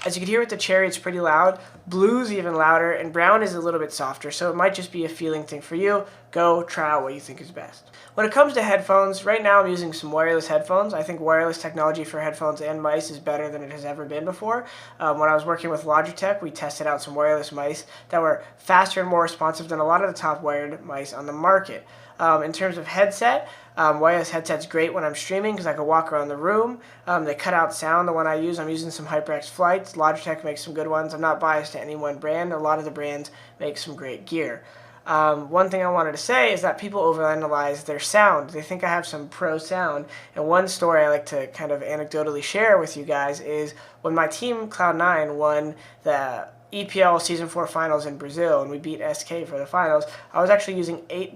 As you can hear with the cherry, it's pretty loud. Blue's even louder, and brown is a little bit softer, so it might just be a feeling thing for you. Go try out what you think is best. When it comes to headphones, right now I'm using some wireless headphones. I think wireless technology for headphones and mice is better than it has ever been before. When I was working with Logitech, we tested out some wireless mice that were faster and more responsive than a lot of the top wired mice on the market. In terms of headset, wireless headset's great when I'm streaming because I can walk around the room. They cut out sound. The one I'm using some HyperX Flights. Logitech makes some good ones. I'm not biased to any one brand. A lot of the brands make some great gear. One thing I wanted to say is that people overanalyze their sound. They think I have some pro sound. And one story I like to kind of anecdotally share with you guys is when my team, Cloud9, won the EPL Season 4 Finals in Brazil, and we beat SK for the finals, I was actually using $8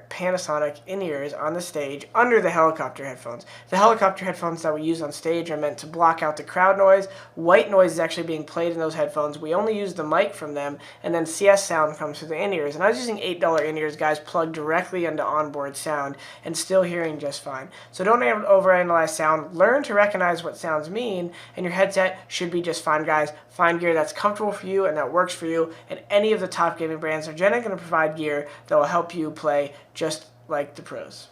Panasonic in-ears on the stage under the helicopter headphones. The helicopter headphones that we use on stage are meant to block out the crowd noise. White noise is actually being played in those headphones. We only use the mic from them, and then CS sound comes through the in-ears. And I was using $8 in-ears, guys, plugged directly into onboard sound, and still hearing just fine. So don't overanalyze sound. Learn to recognize what sounds mean, and your headset should be just fine, guys. Find gear that's comfortable for you and that works for you, and any of the top gaming brands are generally going to provide gear that will help you play just like the pros.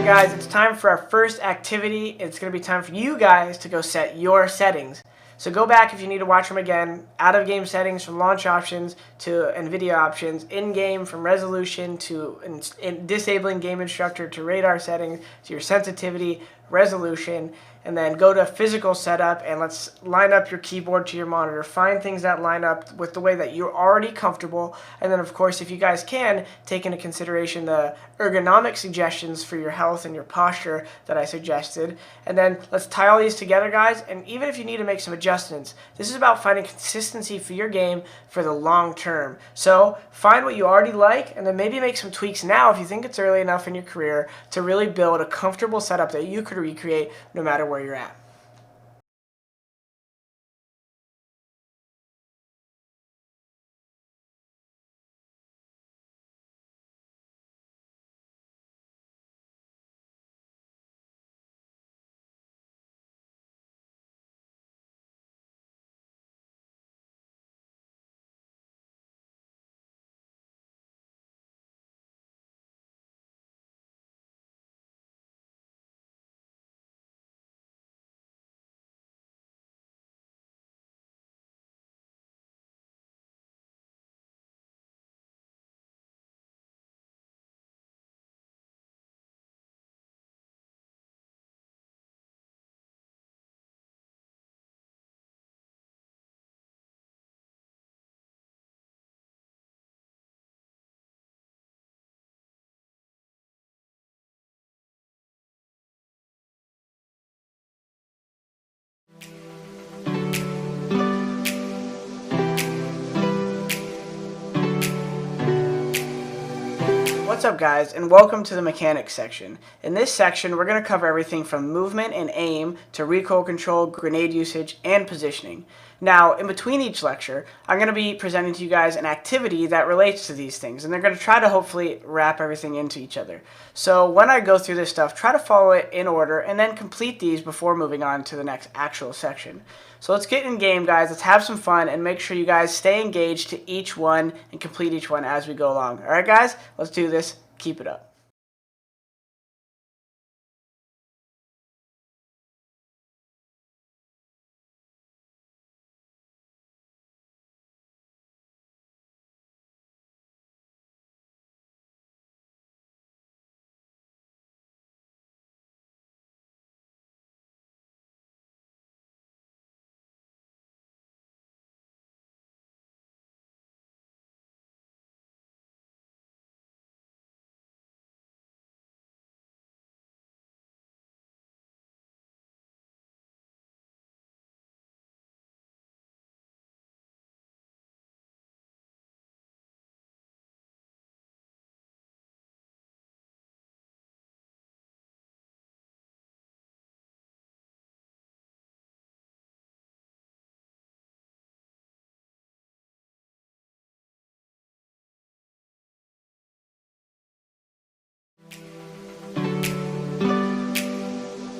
guys, it's time for our first activity. It's going to be time for you guys to go set your settings. So go back if you need to watch them again. Out-of-game settings from launch options to NVIDIA options. In-game from resolution to disabling game instructor to radar settings to your sensitivity, resolution. And then go to physical setup and let's line up your keyboard to your monitor. Find things that line up with the way that you're already comfortable. And then of course, if you guys can, take into consideration the ergonomic suggestions for your health and your posture that I suggested. And then let's tie all these together, guys. And even if you need to make some adjustments, this is about finding consistency for your game for the long term. So find what you already like and then maybe make some tweaks now if you think it's early enough in your career to really build a comfortable setup that you could recreate no matter where you're at. What's up, guys, and welcome to the mechanics section. In this section, we're going to cover everything from movement and aim to recoil control, grenade usage, and positioning. Now, in between each lecture, I'm going to be presenting to you guys an activity that relates to these things, and they're going to try to hopefully wrap everything into each other. So when I go through this stuff, try to follow it in order and then complete these before moving on to the next actual section. So let's get in game, guys. Let's have some fun and make sure you guys stay engaged to each one and complete each one as we go along. All right, guys? Let's do this. Keep it up.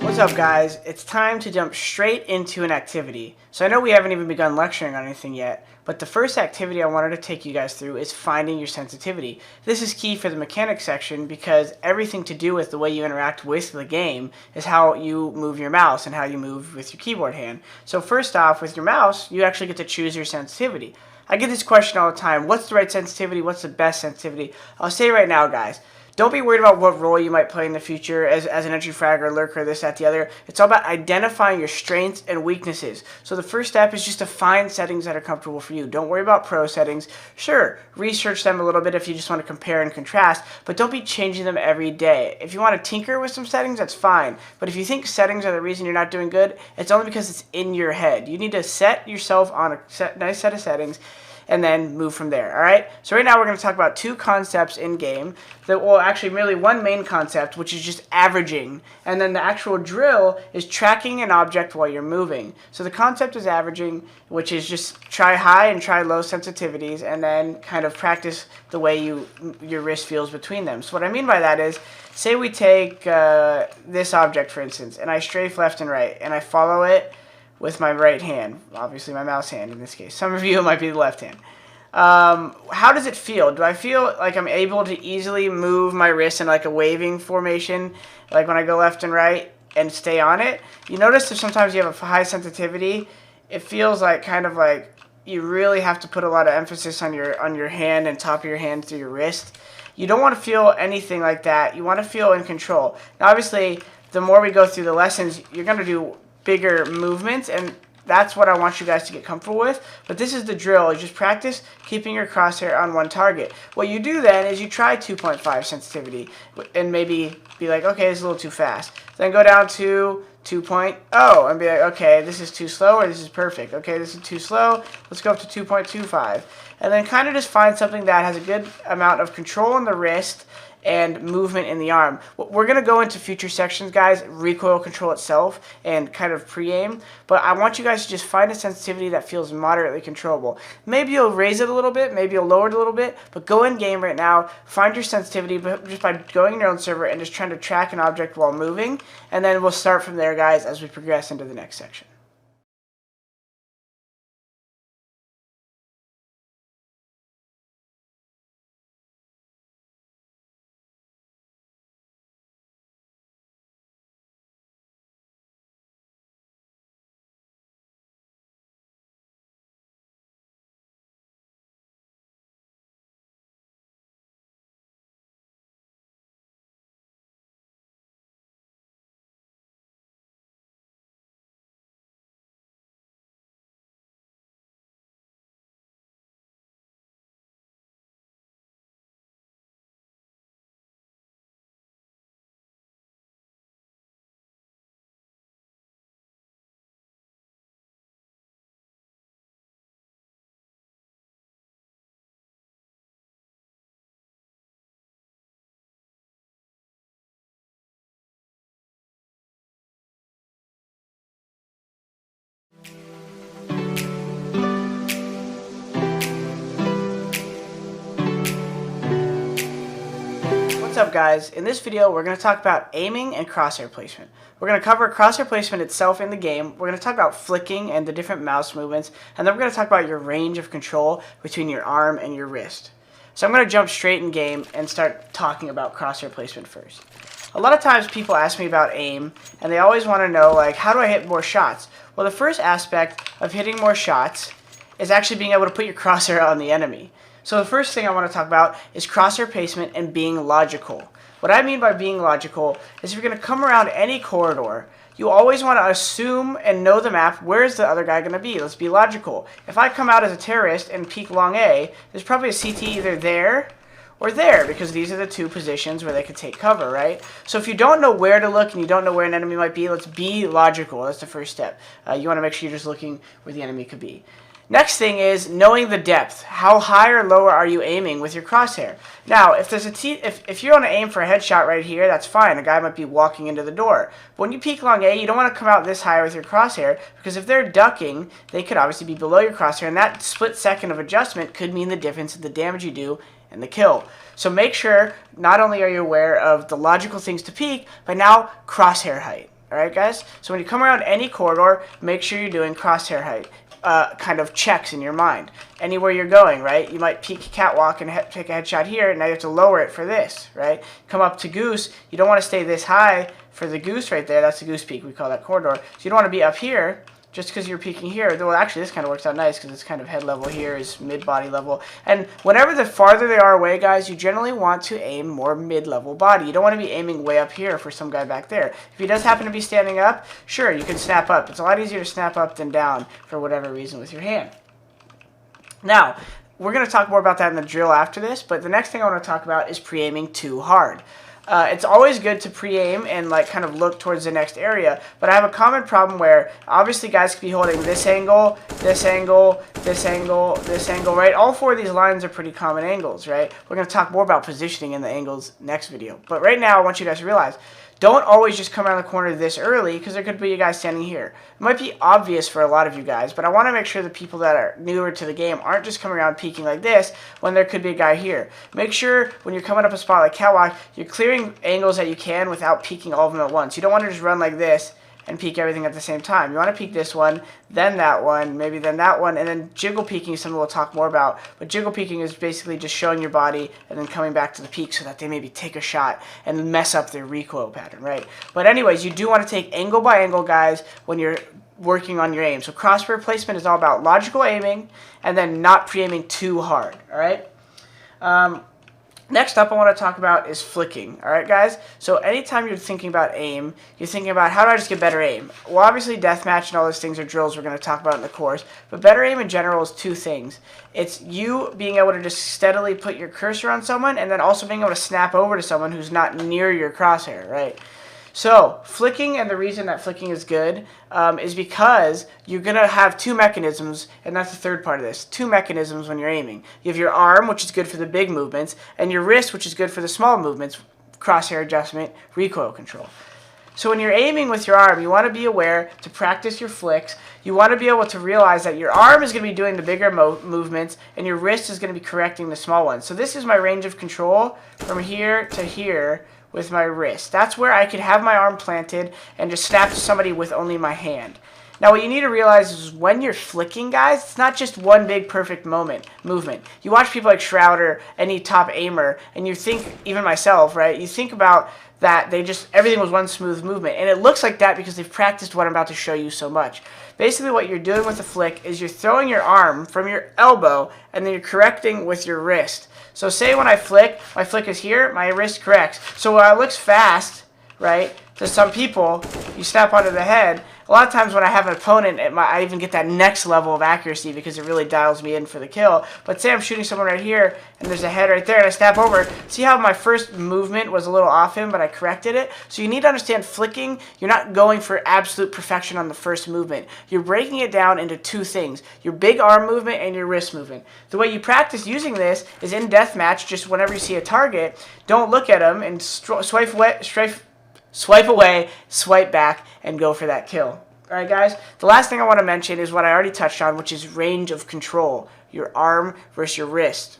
What's up, guys? It's time to jump straight into an activity. So I know we haven't even begun lecturing on anything yet, but the first activity I wanted to take you guys through is finding your sensitivity. This is key for the mechanics section because everything to do with the way you interact with the game is how you move your mouse and how you move with your keyboard hand. So first off, with your mouse, you actually get to choose your sensitivity. I get this question all the time. What's the right sensitivity? What's the best sensitivity? I'll say right now, guys, don't be worried about what role you might play in the future as an entry fragger, lurker, this, that, the other. It's all about identifying your strengths and weaknesses. So the first step is just to find settings that are comfortable for you. Don't worry about pro settings. Sure, research them a little bit if you just want to compare and contrast, but don't be changing them every day. If you want to tinker with some settings, that's fine. But if you think settings are the reason you're not doing good, it's only because it's in your head. You need to set yourself on a nice set of settings and then move from there, all right? So right now we're going to talk about two concepts in game. Well, actually really one main concept, which is just averaging. And then the actual drill is tracking an object while you're moving. So the concept is averaging, which is just try high and try low sensitivities and then kind of practice the way your wrist feels between them. So what I mean by that is, say we take this object, for instance, and I strafe left and right, and I follow it with my right hand, obviously my mouse hand in this case. Some of you it might be the left hand. How does it feel? Do I feel like I'm able to easily move my wrist in like a waving formation, like when I go left and right and stay on it? You notice that sometimes you have a high sensitivity, it feels like kind of like you really have to put a lot of emphasis on your hand and top of your hand through your wrist. You don't want to feel anything like that. You want to feel in control. Now, obviously, the more we go through the lessons, you're going to do bigger movements, and that's what I want you guys to get comfortable with. But this is the drill. You just practice keeping your crosshair on one target. What you do then is you try 2.5 sensitivity and maybe be like, okay, this is a little too fast. Then go down to 2.0 and be like, okay, this is too slow or this is perfect. Okay, this is too slow. Let's go up to 2.25. And then kind of just find something that has a good amount of control in the wrist and movement in the arm. We're going to go into future sections, guys, recoil control itself and kind of pre-aim, but I want you guys to just find a sensitivity that feels moderately controllable. Maybe you'll raise it a little bit, maybe you'll lower it a little bit, but go in game right now, find your sensitivity just by going in your own server and just trying to track an object while moving, and then we'll start from there, guys, as we progress into the next section. What's up, guys? In this video we're going to talk about aiming and crosshair placement. We're going to cover crosshair placement itself in the game, we're going to talk about flicking and the different mouse movements, and then we're going to talk about your range of control between your arm and your wrist. So I'm going to jump straight in game and start talking about crosshair placement first. A lot of times people ask me about aim and they always want to know, like, how do I hit more shots? Well, the first aspect of hitting more shots is actually being able to put your crosshair on the enemy. So the first thing I want to talk about is crosshair placement and being logical. What I mean by being logical is if you're going to come around any corridor, you always want to assume and know the map, where's the other guy going to be? Let's be logical. If I come out as a terrorist and peek long A, there's probably a CT either there or there, because these are the two positions where they could take cover, right? So if you don't know where to look and you don't know where an enemy might be, let's be logical. That's the first step. You want to make sure you're just looking where the enemy could be. Next thing is knowing the depth. How high or lower are you aiming with your crosshair? Now, if there's if you're going to aim for a headshot right here, that's fine. A guy might be walking into the door. But when you peek long A, you don't want to come out this high with your crosshair, because if they're ducking, they could obviously be below your crosshair, and that split second of adjustment could mean the difference in the damage you do and the kill. So make sure not only are you aware of the logical things to peek, but now crosshair height. Alright, guys? So when you come around any corridor, make sure you're doing crosshair height. Kind of checks in your mind. Anywhere you're going, right? You might peek catwalk and take a headshot here, and now you have to lower it for this, right? Come up to goose, you don't want to stay this high for the goose right there. That's the goose peak, we call that corridor. So you don't want to be up here just because you're peeking here. Well, actually, this kind of works out nice because it's kind of head level here is mid-body level. And whenever the farther they are away, guys, you generally want to aim more mid-level body. You don't want to be aiming way up here for some guy back there. If he does happen to be standing up, sure, you can snap up. It's a lot easier to snap up than down for whatever reason with your hand. Now, we're going to talk more about that in the drill after this, but the next thing I want to talk about is pre-aiming too hard. It's always good to pre-aim and like kind of look towards the next area, but I have a common problem where obviously guys could be holding this angle, this angle, this angle, this angle, right? All four of these lines are pretty common angles, right? We're going to talk more about positioning in the angles next video, but right now I want you guys to realize, don't always just come around the corner this early, because there could be a guy standing here. It might be obvious for a lot of you guys, but I want to make sure the people that are newer to the game aren't just coming around peeking like this when there could be a guy here. Make sure when you're coming up a spot like catwalk, you're clearing angles that you can without peeking all of them at once. You don't want to just run like this and peek everything at the same time. You want to peek this one, then that one, maybe then that one, and then jiggle peeking is something we'll talk more about. But jiggle peeking is basically just showing your body and then coming back to the peak so that they maybe take a shot and mess up their recoil pattern, right? But anyways, you do want to take angle by angle, guys, when you're working on your aim. So crosshair placement is all about logical aiming and then not pre-aiming too hard, all right? Next up I want to talk about is flicking, all right, guys? So anytime you're thinking about aim, you're thinking about how do I just get better aim? Well, obviously deathmatch and all those things are drills we're going to talk about in the course, but better aim in general is two things. It's you being able to just steadily put your cursor on someone and then also being able to snap over to someone who's not near your crosshair, right? So, flicking, and the reason that flicking is good is because you're going to have two mechanisms, and that's the third part of this. Two mechanisms when you're aiming. You have your arm, which is good for the big movements, and your wrist, which is good for the small movements, crosshair adjustment, recoil control. So when you're aiming with your arm, you want to be aware to practice your flicks. You want to be able to realize that your arm is going to be doing the bigger movements, and your wrist is going to be correcting the small ones. So this is my range of control from here to here with my wrist. That's where I could have my arm planted and just snap to somebody with only my hand. Now what you need to realize is when you're flicking, guys, it's not just one big perfect movement. You watch people like Shrouder, any top aimer, and you think, even myself, right, you think about that everything was one smooth movement. And it looks like that because they've practiced what I'm about to show you so much. Basically what you're doing with a flick is you're throwing your arm from your elbow and then you're correcting with your wrist. So say when I flick, my flick is here, my wrist corrects. So while it looks fast, right, to some people, you snap onto the head. A lot of times when I have an opponent, I even get that next level of accuracy because it really dials me in for the kill. But say I'm shooting someone right here, and there's a head right there, and I snap over. See how my first movement was a little off him, but I corrected it? So you need to understand flicking, you're not going for absolute perfection on the first movement. You're breaking it down into two things, your big arm movement and your wrist movement. The way you practice using this is in deathmatch, just whenever you see a target, don't look at them and swipe away, swipe back, and go for that kill. Alright guys, the last thing I want to mention is what I already touched on, which is range of control. Your arm versus your wrist.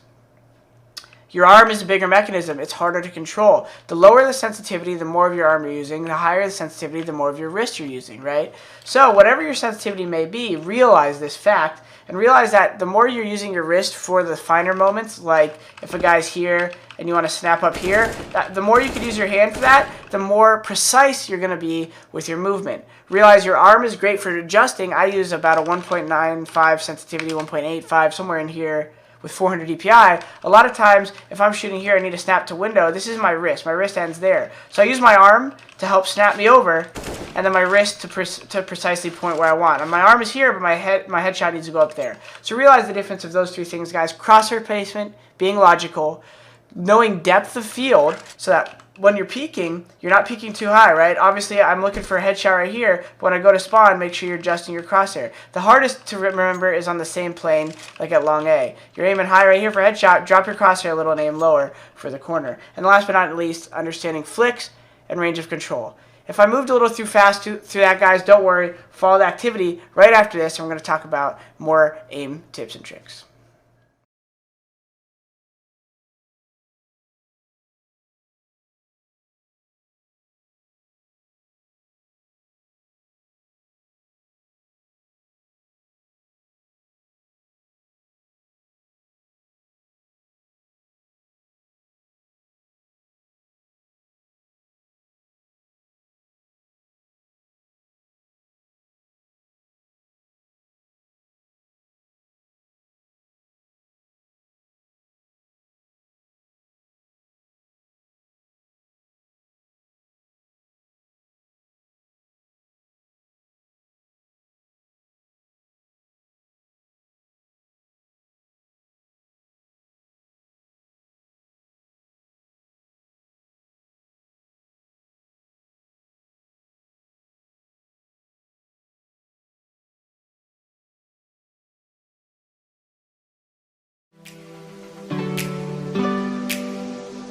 Your arm is a bigger mechanism. It's harder to control. The lower the sensitivity, the more of your arm you're using. The higher the sensitivity, the more of your wrist you're using, right? So whatever your sensitivity may be, realize this fact and realize that the more you're using your wrist for the finer moments, like if a guy's here and you want to snap up here, the more you could use your hand for that, the more precise you're going to be with your movement. Realize your arm is great for adjusting. I use about a 1.95 sensitivity, 1.85, somewhere in here, with 400 DPI. A lot of times, if I'm shooting here, I need to snap to window. This is my wrist. My wrist ends there. So I use my arm to help snap me over, and then my wrist to precisely point where I want. And my arm is here, but my headshot needs to go up there. So realize the difference of those three things, guys. Crosshair placement, being logical, knowing depth of field, so that when you're peeking, you're not peeking too high, right? Obviously, I'm looking for a headshot right here, but when I go to spawn, make sure you're adjusting your crosshair. The hardest to remember is on the same plane, like at long A. You're aiming high right here for headshot, drop your crosshair a little and aim lower for the corner. And last but not least, understanding flicks and range of control. If I moved a little too fast through that, guys, don't worry. Follow the activity right after this, and we're going to talk about more aim tips and tricks.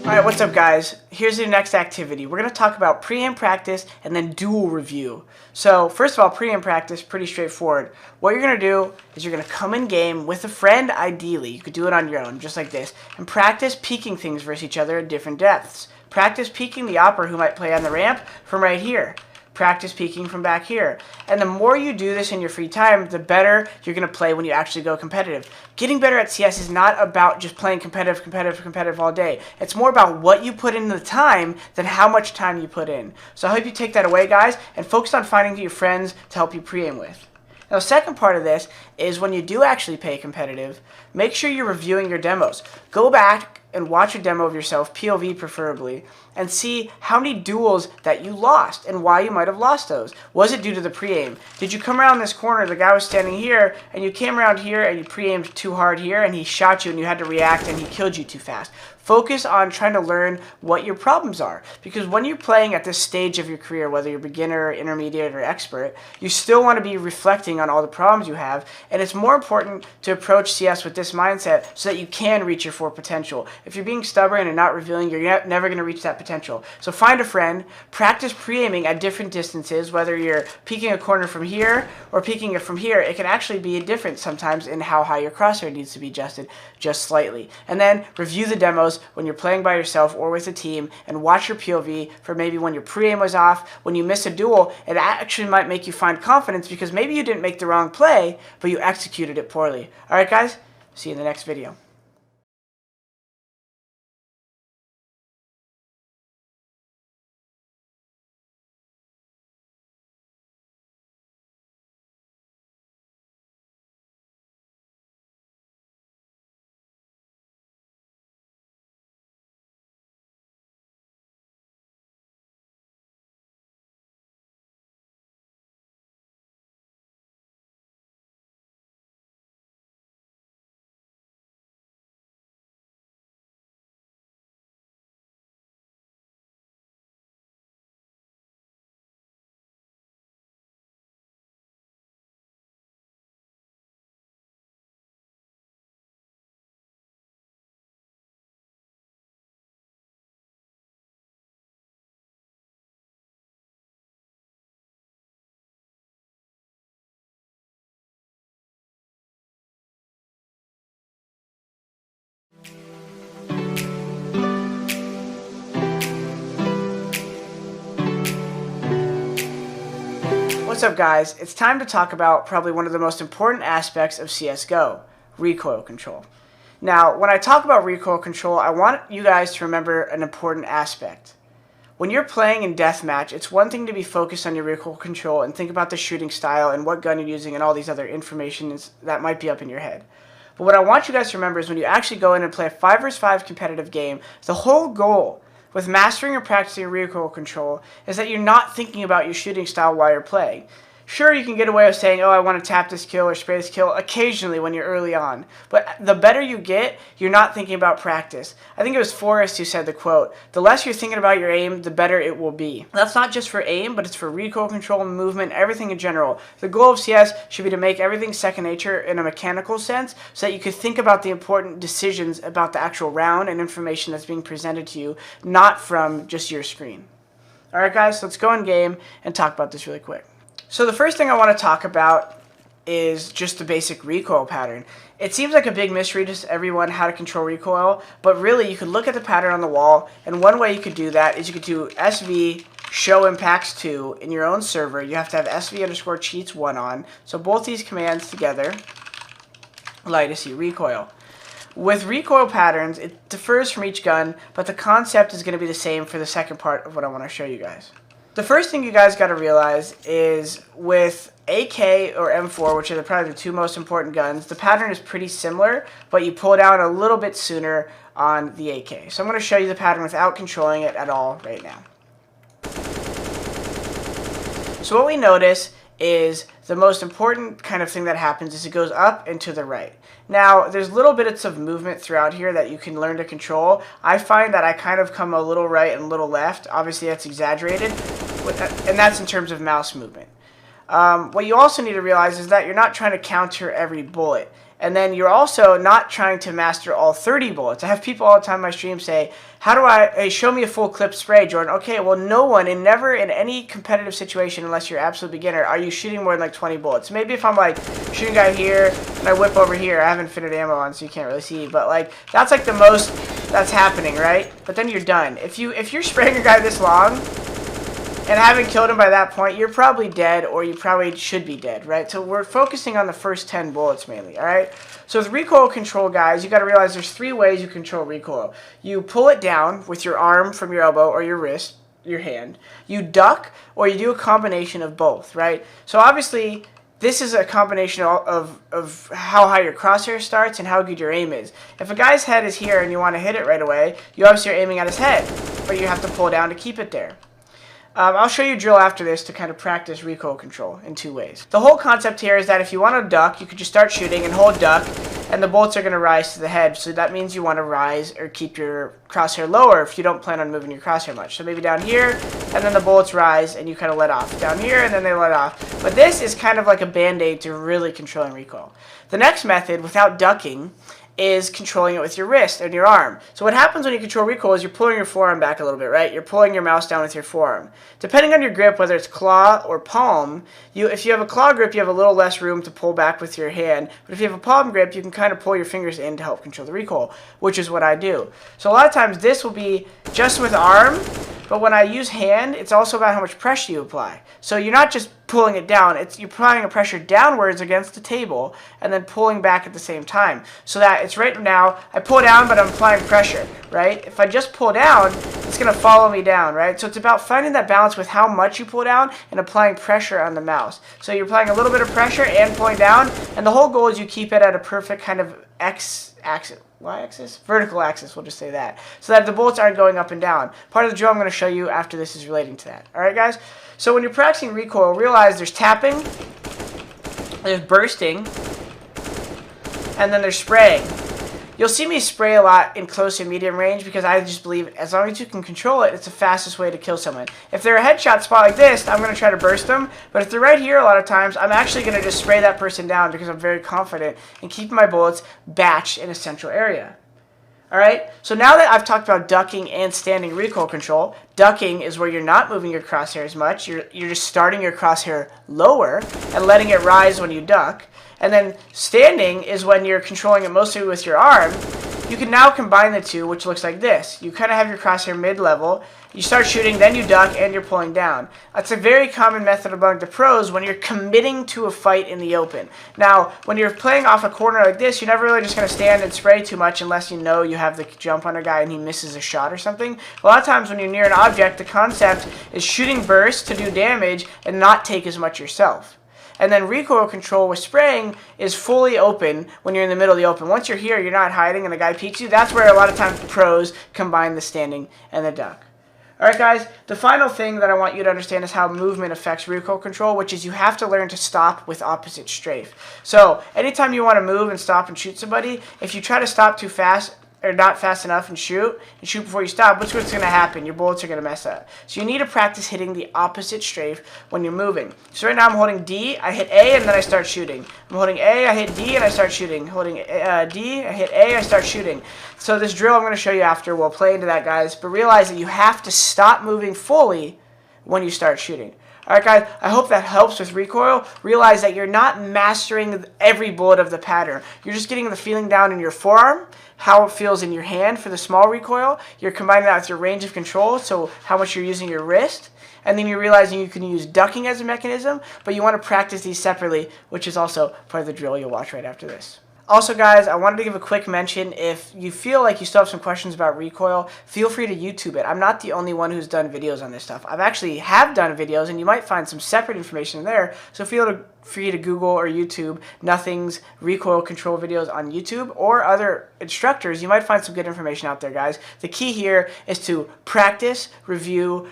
Alright, what's up guys? Here's the next activity. We're going to talk about pre-aim practice and then duel review. So first of all, pre-aim practice, pretty straightforward. What you're going to do is you're going to come in game with a friend, ideally. You could do it on your own, just like this. And practice peeking things versus each other at different depths. Practice peeking the opper who might play on the ramp from right here. practice peeking from back here. And the more you do this in your free time, the better you're going to play when you actually go competitive. Getting better at CS is not about just playing competitive all day. It's more about what you put in the time than how much time you put in. So I hope you take that away, guys, and focus on finding your friends to help you pre-aim with. Now, the second part of this is when you do actually play competitive, make sure you're reviewing your demos. Go back and watch a demo of yourself, POV preferably, and see how many duels that you lost and why you might have lost those. Was it due to the pre-aim? Did you come around this corner, the guy was standing here, and you came around here and you pre-aimed too hard here, and he shot you and you had to react and he killed you too fast? Focus on trying to learn what your problems are, because when you're playing at this stage of your career, whether you're beginner, intermediate, or expert, you still want to be reflecting on all the problems you have, and it's more important to approach CS with this mindset so that you can reach your full potential. If you're being stubborn and not revealing, you're never going to reach that potential. So find a friend, practice pre-aiming at different distances, whether you're peeking a corner from here or peeking it from here. It can actually be a difference sometimes in how high your crosshair needs to be adjusted, just slightly. And then review the demos when you're playing by yourself or with a team, and watch your POV for maybe when your pre-aim was off, when you miss a duel. It actually might make you find confidence because maybe you didn't make the wrong play, but you executed it poorly. Alright guys, see you in the next video. What's up guys, it's time to talk about probably one of the most important aspects of CSGO, recoil control. Now, when I talk about recoil control, I want you guys to remember an important aspect. When you're playing in deathmatch, it's one thing to be focused on your recoil control and think about the shooting style and what gun you're using and all these other information that might be up in your head. But what I want you guys to remember is when you actually go in and play a 5 vs 5 competitive game, the whole goal with mastering or practicing recoil control is that you're not thinking about your shooting style while you're playing. Sure, you can get away with saying, oh, I want to tap this kill or spray this kill occasionally when you're early on. But the better you get, you're not thinking about practice. I think it was Forrest who said the quote, the less you're thinking about your aim, the better it will be. That's not just for aim, but it's for recoil control, movement, everything in general. The goal of CS should be to make everything second nature in a mechanical sense so that you could think about the important decisions about the actual round and information that's being presented to you, not from just your screen. Alright guys, let's go in game and talk about this really quick. So the first thing I want to talk about is just the basic recoil pattern. It seems like a big mystery to everyone how to control recoil, but really you could look at the pattern on the wall, and one way you could do that is you could do SV show impacts 2 in your own server. You have to have SV_cheats1 on, so both these commands together allow you to see recoil. With recoil patterns, it differs from each gun, but the concept is going to be the same for the second part of what I want to show you guys. The first thing you guys got to realize is with AK or M4, which are probably the two most important guns, the pattern is pretty similar, but you pull it out a little bit sooner on the AK. So I'm going to show you the pattern without controlling it at all right now. So what we notice is the most important kind of thing that happens is it goes up and to the right. Now, there's little bits of movement throughout here that you can learn to control. I find that I kind of come a little right and a little left. Obviously, that's exaggerated, and that's in terms of mouse movement. What you also need to realize is that you're not trying to counter every bullet. And then you're also not trying to master all 30 bullets. I have people all the time on my stream say, how do hey, show me a full clip spray, Jordan. Okay, well, no one, and never in any competitive situation, unless you're an absolute beginner, are you shooting more than like 20 bullets. Maybe if I'm like shooting a guy here, and I whip over here, I have infinite ammo on, so you can't really see, but like, that's like the most that's happening, right? But then you're done. If you're spraying a guy this long, and having killed him by that point, you're probably dead, or you probably should be dead, right? So we're focusing on the first 10 bullets mainly, all right? So with recoil control, guys, you got to realize there's 3 ways you control recoil. You pull it down with your arm from your elbow or your wrist, your hand. You duck, or you do a combination of both, right? So obviously, this is a combination of how high your crosshair starts and how good your aim is. If a guy's head is here and you want to hit it right away, you obviously are aiming at his head, but you have to pull down to keep it there. I'll show you a drill after this to kind of practice recoil control in 2 ways. The whole concept here is that if you want to duck, you could just start shooting and hold duck, and the bullets are going to rise to the head. So that means you want to rise or keep your crosshair lower if you don't plan on moving your crosshair much. So maybe down here, and then the bullets rise and you kind of let off. Down here, and then they let off. But this is kind of like a band-aid to really controlling recoil. The next method, without ducking, is controlling it with your wrist and your arm. So what happens when you control recoil is you're pulling your forearm back a little bit, right? You're pulling your mouse down with your forearm. Depending on your grip, whether it's claw or palm, if you have a claw grip, you have a little less room to pull back with your hand. But if you have a palm grip, you can kind of pull your fingers in to help control the recoil, which is what I do. So a lot of times this will be just with arm, but when I use hand, it's also about how much pressure you apply. So you're not just pulling it down, you're applying a pressure downwards against the table and then pulling back at the same time. So that it's right now, I pull down, but I'm applying pressure, right? If I just pull down, it's going to follow me down, right? So it's about finding that balance with how much you pull down and applying pressure on the mouse. So you're applying a little bit of pressure and pulling down, and the whole goal is you keep it at a perfect kind of x-axis. Y-axis? Vertical axis, we'll just say that. So that the bullets aren't going up and down. Part of the drill I'm going to show you after this is relating to that. Alright guys? So when you're practicing recoil, realize there's tapping, there's bursting, and then there's spraying. You'll see me spray a lot in close and medium range because I just believe as long as you can control it, it's the fastest way to kill someone. If they're a headshot spot like this, I'm going to try to burst them. But if they're right here a lot of times, I'm actually going to just spray that person down because I'm very confident in keeping my bullets batched in a central area. Alright, so now that I've talked about ducking and standing recoil control, ducking is where you're not moving your crosshair as much. You're just starting your crosshair lower and letting it rise when you duck. And then standing is when you're controlling it mostly with your arm. You can now combine the two, which looks like this. You kind of have your crosshair mid-level. You start shooting, then you duck, and you're pulling down. That's a very common method among the pros when you're committing to a fight in the open. Now, when you're playing off a corner like this, you're never really just going to stand and spray too much unless you know you have the jump on a guy and he misses a shot or something. A lot of times when you're near an object, the concept is shooting bursts to do damage and not take as much yourself. And then recoil control with spraying is fully open when you're in the middle of the open. Once you're here, you're not hiding and the guy peeks you. That's where a lot of times pros combine the standing and the duck. Alright guys, the final thing that I want you to understand is how movement affects recoil control, which is you have to learn to stop with opposite strafe. So, anytime you want to move and stop and shoot somebody, if you try to stop too fast, or not fast enough and shoot before you stop, what's going to happen? Your bullets are going to mess up. So you need to practice hitting the opposite strafe when you're moving. So right now I'm holding D, I hit A, and then I start shooting. I'm holding A, I hit D, and I start shooting. Holding D, I hit A, I start shooting. So this drill I'm going to show you after, we'll play into that, guys, but realize that you have to stop moving fully when you start shooting. Alright guys, I hope that helps with recoil. Realize that you're not mastering every bullet of the pattern. You're just getting the feeling down in your forearm, how it feels in your hand for the small recoil. You're combining that with your range of control, so how much you're using your wrist. And then you're realizing you can use ducking as a mechanism, but you want to practice these separately, which is also part of the drill you'll watch right after this. Also guys, I wanted to give a quick mention. If you feel like you still have some questions about recoil, feel free to YouTube it. I'm not the only one who's done videos on this stuff. I've actually have done videos, and you might find some separate information there. So feel free to Google or YouTube Nothing's recoil control videos on YouTube, or other instructors. You might find some good information out there, guys. The key here is to practice, review,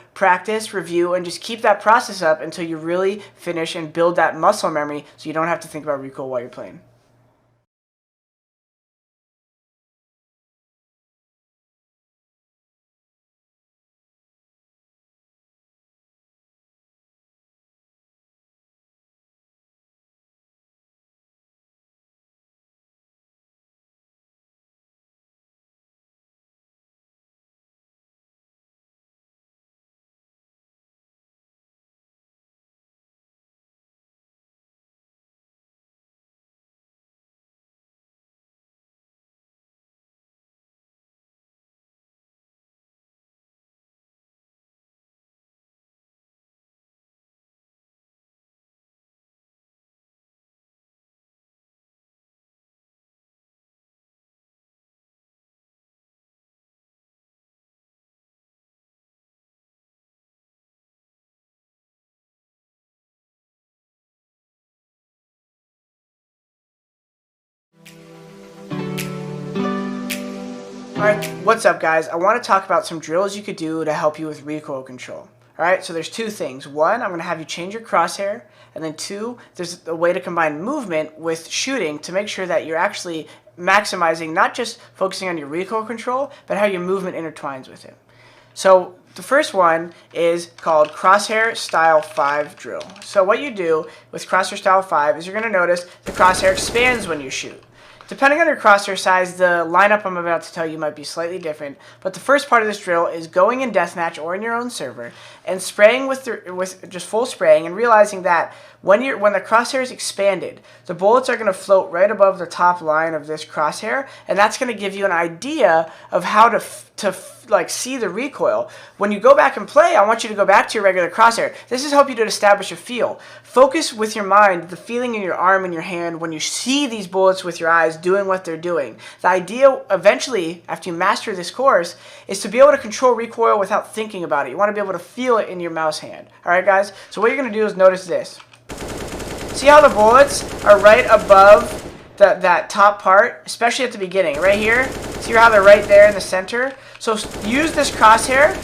and just keep that process up until you really finish and build that muscle memory so you don't have to think about recoil while you're playing. Alright, what's up guys? I want to talk about some drills you could do to help you with recoil control. Alright, so there's two things. One, I'm going to have you change your crosshair, and then two, there's a way to combine movement with shooting to make sure that you're actually maximizing, not just focusing on your recoil control, but how your movement intertwines with it. So the first one is called Crosshair Style 5 Drill. So what you do with Crosshair Style 5 is you're going to notice the crosshair expands when you shoot. Depending on your crosshair size, the lineup I'm about to tell you might be slightly different, but the first part of this drill is going in deathmatch or in your own server and spraying with just full spraying and realizing that when the crosshair is expanded, the bullets are going to float right above the top line of this crosshair, and that's going to give you an idea of how to see the recoil. When you go back and play, I want you to go back to your regular crosshair. This is help you to establish a feel. Focus with your mind, the feeling in your arm and your hand when you see these bullets with your eyes doing what they're doing. The idea eventually, after you master this course, is to be able to control recoil without thinking about it. You want to be able to feel it in your mouse hand. Alright guys, so what you're going to do is notice this. See how the bullets are right above that top part, especially at the beginning, right here? See how they're right there in the center? So use this crosshair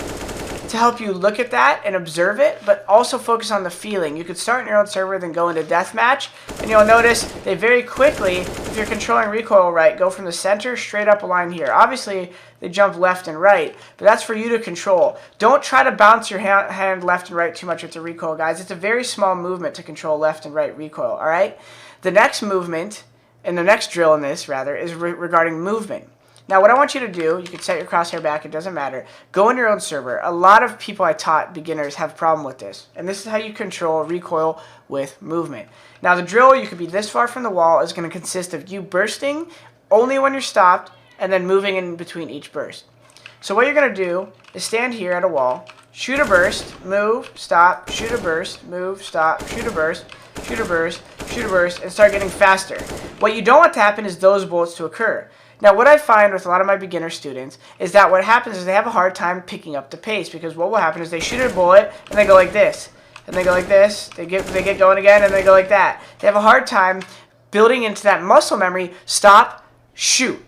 to help you look at that and observe it, but also focus on the feeling. You could start in your own server, then go into deathmatch, and you'll notice they very quickly, if you're controlling recoil right, go from the center straight up a line here. Obviously, they jump left and right, but that's for you to control. Don't try to bounce your hand left and right too much with the recoil, guys. It's a very small movement to control left and right recoil, alright? The next movement, and the next drill in this, rather, is regarding movement. Now, what I want you to do, you can set your crosshair back, it doesn't matter. Go in your own server. A lot of people I taught, beginners, have a problem with this. And this is how you control recoil with movement. Now, the drill, you could be this far from the wall, is going to consist of you bursting only when you're stopped, and then moving in between each burst. So what you're going to do is stand here at a wall, shoot a burst, move, stop, shoot a burst, move, stop, shoot a burst, shoot a burst, shoot a burst, and start getting faster. What you don't want to happen is those bullets to occur. Now, what I find with a lot of my beginner students is that what happens is they have a hard time picking up the pace, because what will happen is they shoot a bullet and they go like this, and they go like this, they get going again, and they go like that. They have a hard time building into that muscle memory, stop, shoot,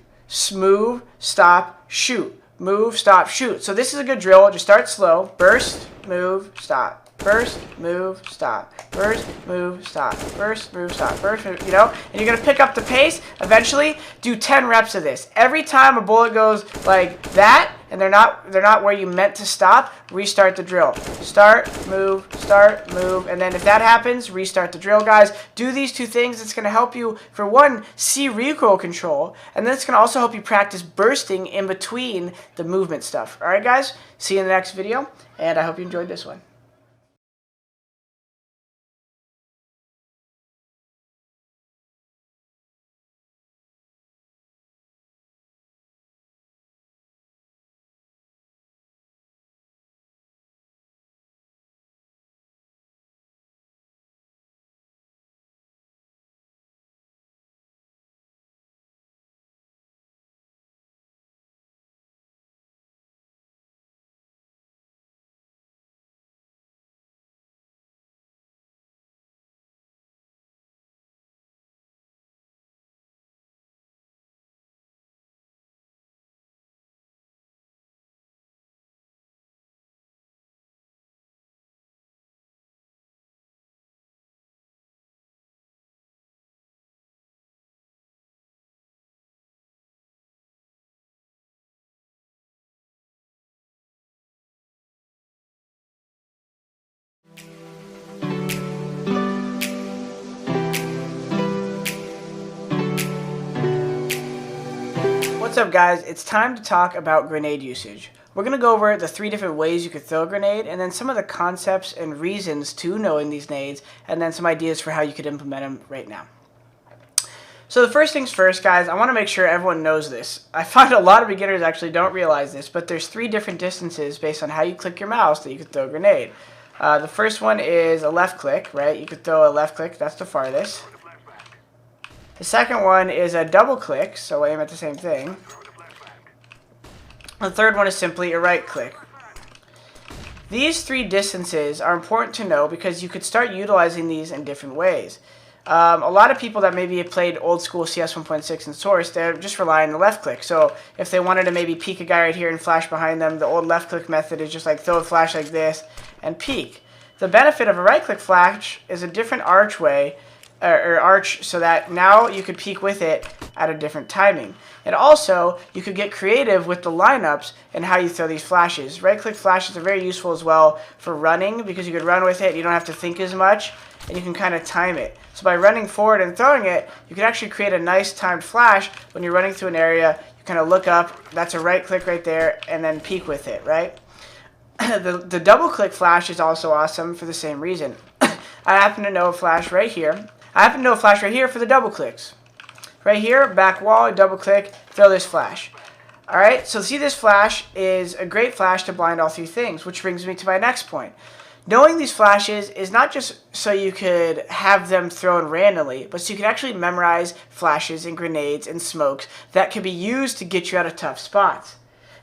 move, stop, shoot, move, stop, shoot. So this is a good drill. Just start slow, burst, move, stop. Burst, move, stop. Burst, move, stop. Burst, move, stop. Burst, move, you know? And you're going to pick up the pace. Eventually, do 10 reps of this. Every time a bullet goes like that, and they're not where you meant to stop, restart the drill. Start, move, and then if that happens, restart the drill, guys. Do these two things. It's going to help you, for one, see recoil control, and then it's going to also help you practice bursting in between the movement stuff. All right, guys? See you in the next video, and I hope you enjoyed this one. What's up, guys? It's time to talk about grenade usage. We're going to go over the 3 different ways you could throw a grenade, and then some of the concepts and reasons to knowing these nades, and then some ideas for how you could implement them right now. So the first things first, guys, I want to make sure everyone knows this. I find a lot of beginners actually don't realize this, but there's 3 different distances based on how you click your mouse that you could throw a grenade. The first one is a left click, right? You could throw a left click, that's the farthest. The second one is a double click, so aim at the same thing. The third one is simply a right click. These 3 distances are important to know because you could start utilizing these in different ways. A lot of people that maybe have played old school CS 1.6 and Source, they're just relying on the left click. So if they wanted to maybe peek a guy right here and flash behind them, the old left click method is just like throw a flash like this and peek. The benefit of a right click flash is a different archway, or arch, so that now you could peek with it at a different timing. And also, you could get creative with the lineups and how you throw these flashes. Right click flashes are very useful as well for running, because you could run with it, you don't have to think as much, and you can kind of time it. So by running forward and throwing it, you can actually create a nice timed flash when you're running through an area. You kind of look up, that's a right click right there, and then peek with it, right? The double click flash is also awesome for the same reason. I happen to know a flash right here. I happen to know a flash right here for the double clicks. Right here, back wall, double click, throw this flash. Alright, so see, this flash is a great flash to blind all three things, which brings me to my next point. Knowing these flashes is not just so you could have them thrown randomly, but so you can actually memorize flashes and grenades and smokes that can be used to get you out of tough spots.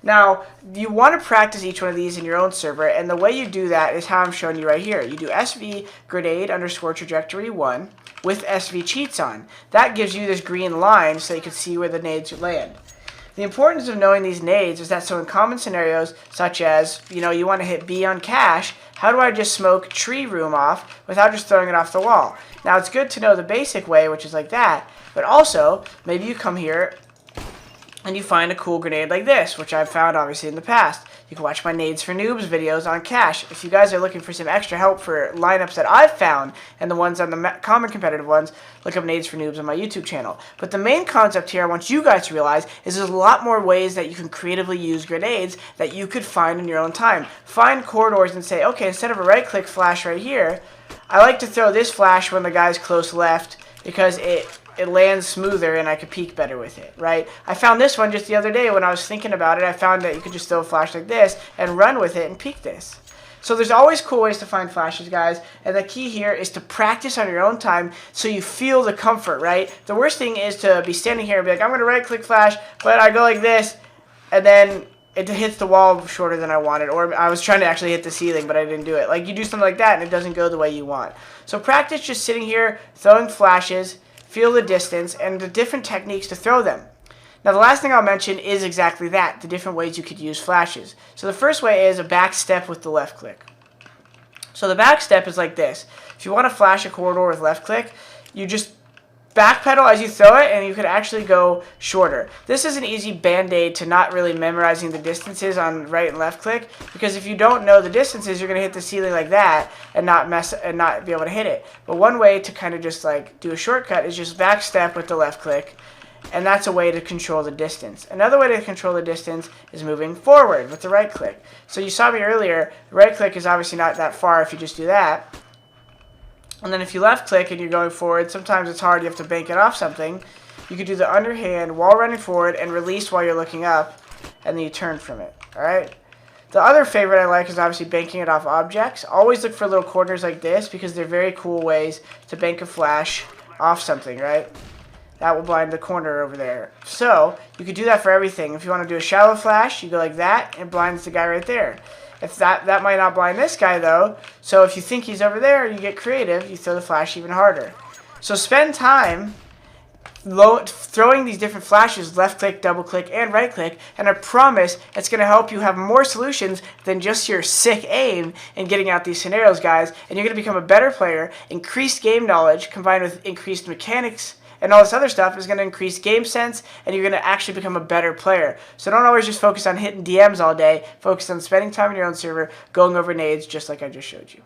Now, you want to practice each one of these in your own server, and the way you do that is how I'm showing you right here. You do SV grenade underscore trajectory 1 with SV cheats on. That gives you this green line so you can see where the nades land. The importance of knowing these nades is that so in common scenarios, such as, you want to hit B on cache, how do I just smoke tree room off without just throwing it off the wall? Now, it's good to know the basic way, which is like that, but also, maybe you come here and you find a cool grenade like this, which I've found obviously in the past. You can watch my Nades for Noobs videos on cache. If you guys are looking for some extra help for lineups that I've found and the ones on the common competitive ones, look up Nades for Noobs on my YouTube channel. But the main concept here I want you guys to realize is there's a lot more ways that you can creatively use grenades that you could find in your own time. Find corridors and say, okay, instead of a right click flash right here, I like to throw this flash when the guy's close left because it lands smoother and I could peek better with it, right? I found this one just the other day when I was thinking about it. I found that you could just throw a flash like this and run with it and peek this. So there's always cool ways to find flashes, guys, and the key here is to practice on your own time so you feel the comfort, right? The worst thing is to be standing here and be like, I'm going to right-click flash, but I go like this, and then it hits the wall shorter than I wanted, or I was trying to actually hit the ceiling, but I didn't do it. Like, you do something like that, and it doesn't go the way you want. So practice just sitting here, throwing flashes, feel the distance, and the different techniques to throw them. Now, the last thing I'll mention is exactly that, the different ways you could use flashes. So the first way is a back step with the left click. So the back step is like this. If you want to flash a corridor with left click, you just backpedal as you throw it, and you could actually go shorter. This is an easy band-aid to not really memorizing the distances on right and left click, because if you don't know the distances, you're going to hit the ceiling like that and not be able to hit it. But one way to kind of just like do a shortcut is just back step with the left click, and that's a way to control the distance. Another way to control the distance is moving forward with the right click. So you saw me earlier, the right click is obviously not that far if you just do that. And then if you left click and you're going forward, sometimes it's hard, you have to bank it off something. You could do the underhand while running forward and release while you're looking up, and then you turn from it. Alright? The other favorite I like is obviously banking it off objects. Always look for little corners like this because they're very cool ways to bank a flash off something, right? That will blind the corner over there. So, you could do that for everything. If you want to do a shallow flash, you go like that, and it blinds the guy right there. If that might not blind this guy, though. So if you think he's over there, you get creative, you throw the flash even harder. So spend time throwing these different flashes, left click, double click, and right click, and I promise it's going to help you have more solutions than just your sick aim in getting out these scenarios, guys. And you're going to become a better player. Increased game knowledge combined with increased mechanics and all this other stuff is going to increase game sense, and you're going to actually become a better player. So don't always just focus on hitting DMs all day. Focus on spending time in your own server, going over nades just like I just showed you.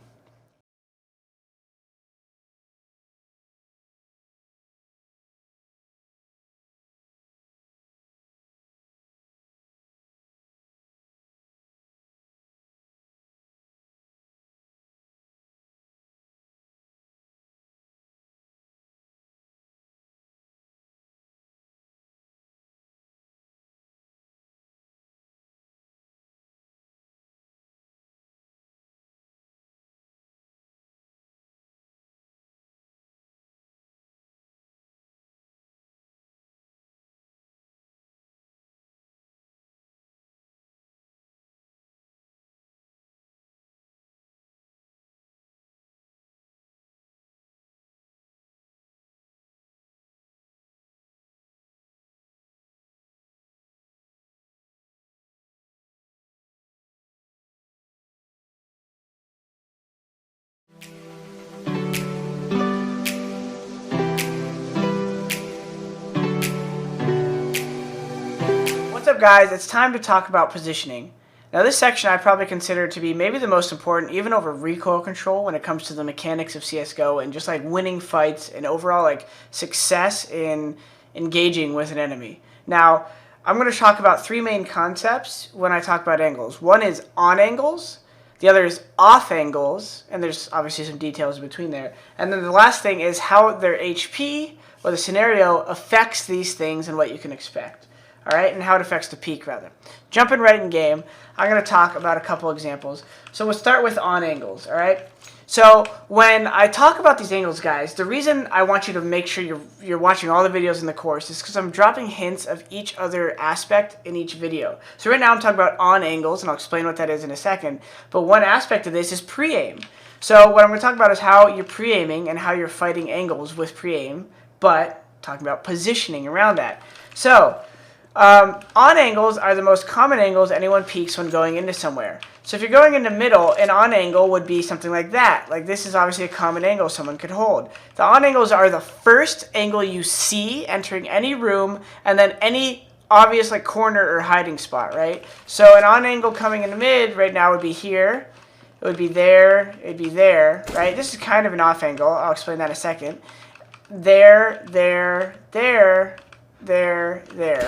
up, guys, it's time to talk about positioning. Now, this section I probably consider to be maybe the most important, even over recoil control when it comes to the mechanics of CSGO and just like winning fights and overall like success in engaging with an enemy. Now, I'm going to talk about three main concepts when I talk about angles. One is on angles, the other is off angles, and there's obviously some details between there. And then the last thing is how their HP or the scenario affects these things and what you can expect. All right, and how it affects the peak, rather. Jumping right in game, I'm going to talk about a couple examples. So we'll start with on angles, all right? So when I talk about these angles, guys, the reason I want you to make sure you're watching all the videos in the course is because I'm dropping hints of each other aspect in each video. So right now I'm talking about on angles, and I'll explain what that is in a second. But one aspect of this is pre-aim. So what I'm going to talk about is how you're pre-aiming and how you're fighting angles with pre-aim, but talking about positioning around that. So on angles are the most common angles anyone peaks when going into somewhere. So if you're going into middle, an on angle would be something like that. Like this is obviously a common angle someone could hold. The on angles are the first angle you see entering any room, and then any obvious like corner or hiding spot, right? So an on angle coming into mid right now would be here. It would be there. It'd be there, right? This is kind of an off angle. I'll explain that in a second. There,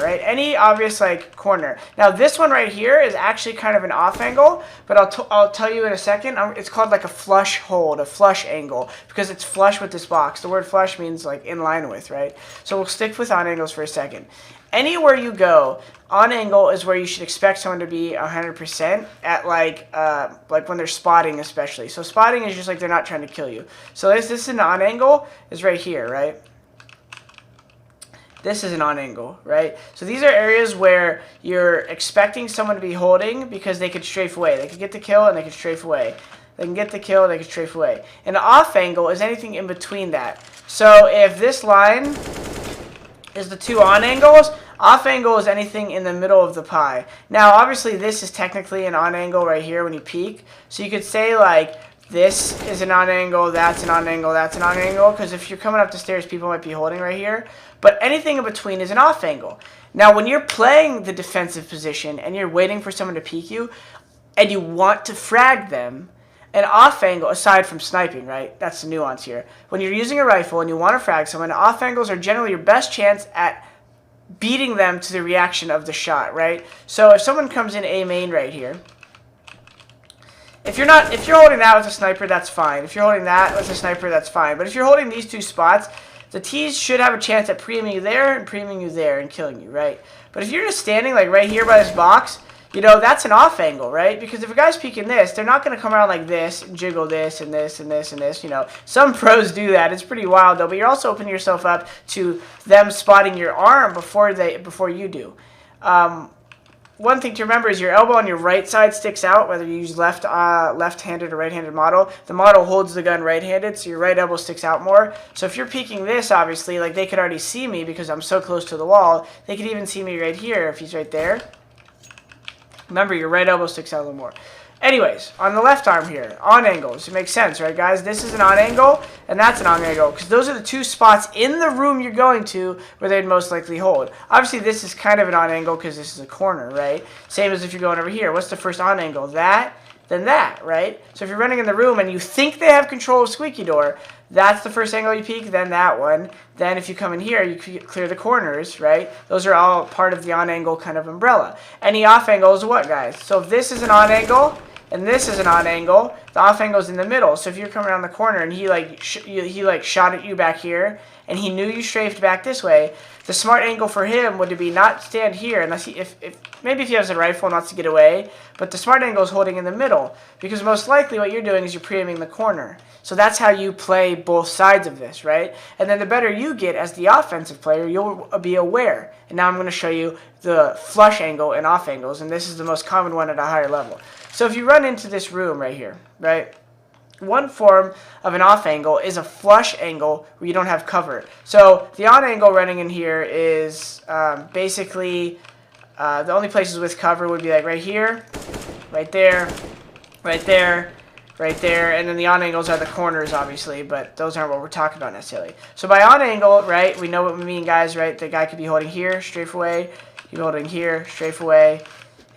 right? Any obvious like corner. Now this one right here is actually kind of an off angle, but I'll tell you in a second. It's called like a flush hold, a flush angle, because it's flush with this box. The word flush means like in line with, right? So we'll stick with on angles for a second. Anywhere you go, on angle is where you should expect someone to be 100% at like when they're spotting especially. So spotting is just like they're not trying to kill you. So this is an on angle is right here, right? This is an on angle, right? So these are areas where you're expecting someone to be holding because they could strafe away. They could get the kill and they could strafe away. They can get the kill and they can strafe away. An off angle is anything in between that. So if this line is the two on angles, off angle is anything in the middle of the pie. Now, obviously, this is technically an on angle right here when you peek. So you could say like, this is an on angle, that's an on angle, that's an on angle, because if you're coming up the stairs, people might be holding right here. But anything in between is an off angle. Now, when you're playing the defensive position and you're waiting for someone to peek you, and you want to frag them, an off angle, aside from sniping, right? That's the nuance here. When you're using a rifle and you want to frag someone, off angles are generally your best chance at beating them to the reaction of the shot, right? So if someone comes in A main right here, if you're holding that with a sniper, that's fine. If you're holding that with a sniper, that's fine. But if you're holding these two spots, the T's should have a chance at pre-aiming you there and pre-aiming you there and killing you, right? But if you're just standing like right here by this box, you know, that's an off angle, right? Because if a guy's peeking this, they're not going to come around like this and jiggle this and this and this and this, you know. Some pros do that. It's pretty wild, though. But you're also opening yourself up to them spotting your arm before you do. One thing to remember is your elbow on your right side sticks out, whether you use left-handed or right-handed model. The model holds the gun right-handed, so your right elbow sticks out more. So if you're peeking this, obviously, like they could already see me because I'm so close to the wall. They could even see me right here if he's right there. Remember, your right elbow sticks out a little more. Anyways, on the left arm here, on angles. It makes sense, right, guys? This is an on angle, and that's an on angle, because those are the two spots in the room you're going to where they'd most likely hold. Obviously, this is kind of an on angle because this is a corner, right? Same as if you're going over here. What's the first on angle? That, then that, right? So if you're running in the room and you think they have control of squeaky door, that's the first angle you peek, then that one. Then if you come in here, you clear the corners, right? Those are all part of the on angle kind of umbrella. Any off angle is what, guys? So if this is an on angle, and this is an on angle, the off angle is in the middle. So if you're coming around the corner and he shot at you back here, and he knew you strafed back this way, the smart angle for him would be not stand here, unless maybe if he has a rifle and wants to get away, but the smart angle is holding in the middle, because most likely what you're doing is you're pre-aiming the corner. So that's how you play both sides of this, right? And then the better you get as the offensive player, you'll be aware. And now I'm going to show you the flush angle and off angles, and this is the most common one at a higher level. So if you run into this room right here, right? One form of an off angle is a flush angle where you don't have cover. So the on angle running in here is basically the only places with cover would be like right here, right there, right there, right there, and then the on angles are the corners, obviously, but those aren't what we're talking about necessarily. So by on angle, right, we know what we mean, guys, right? The guy could be holding here, strafe away. You'd be holding here, strafe away.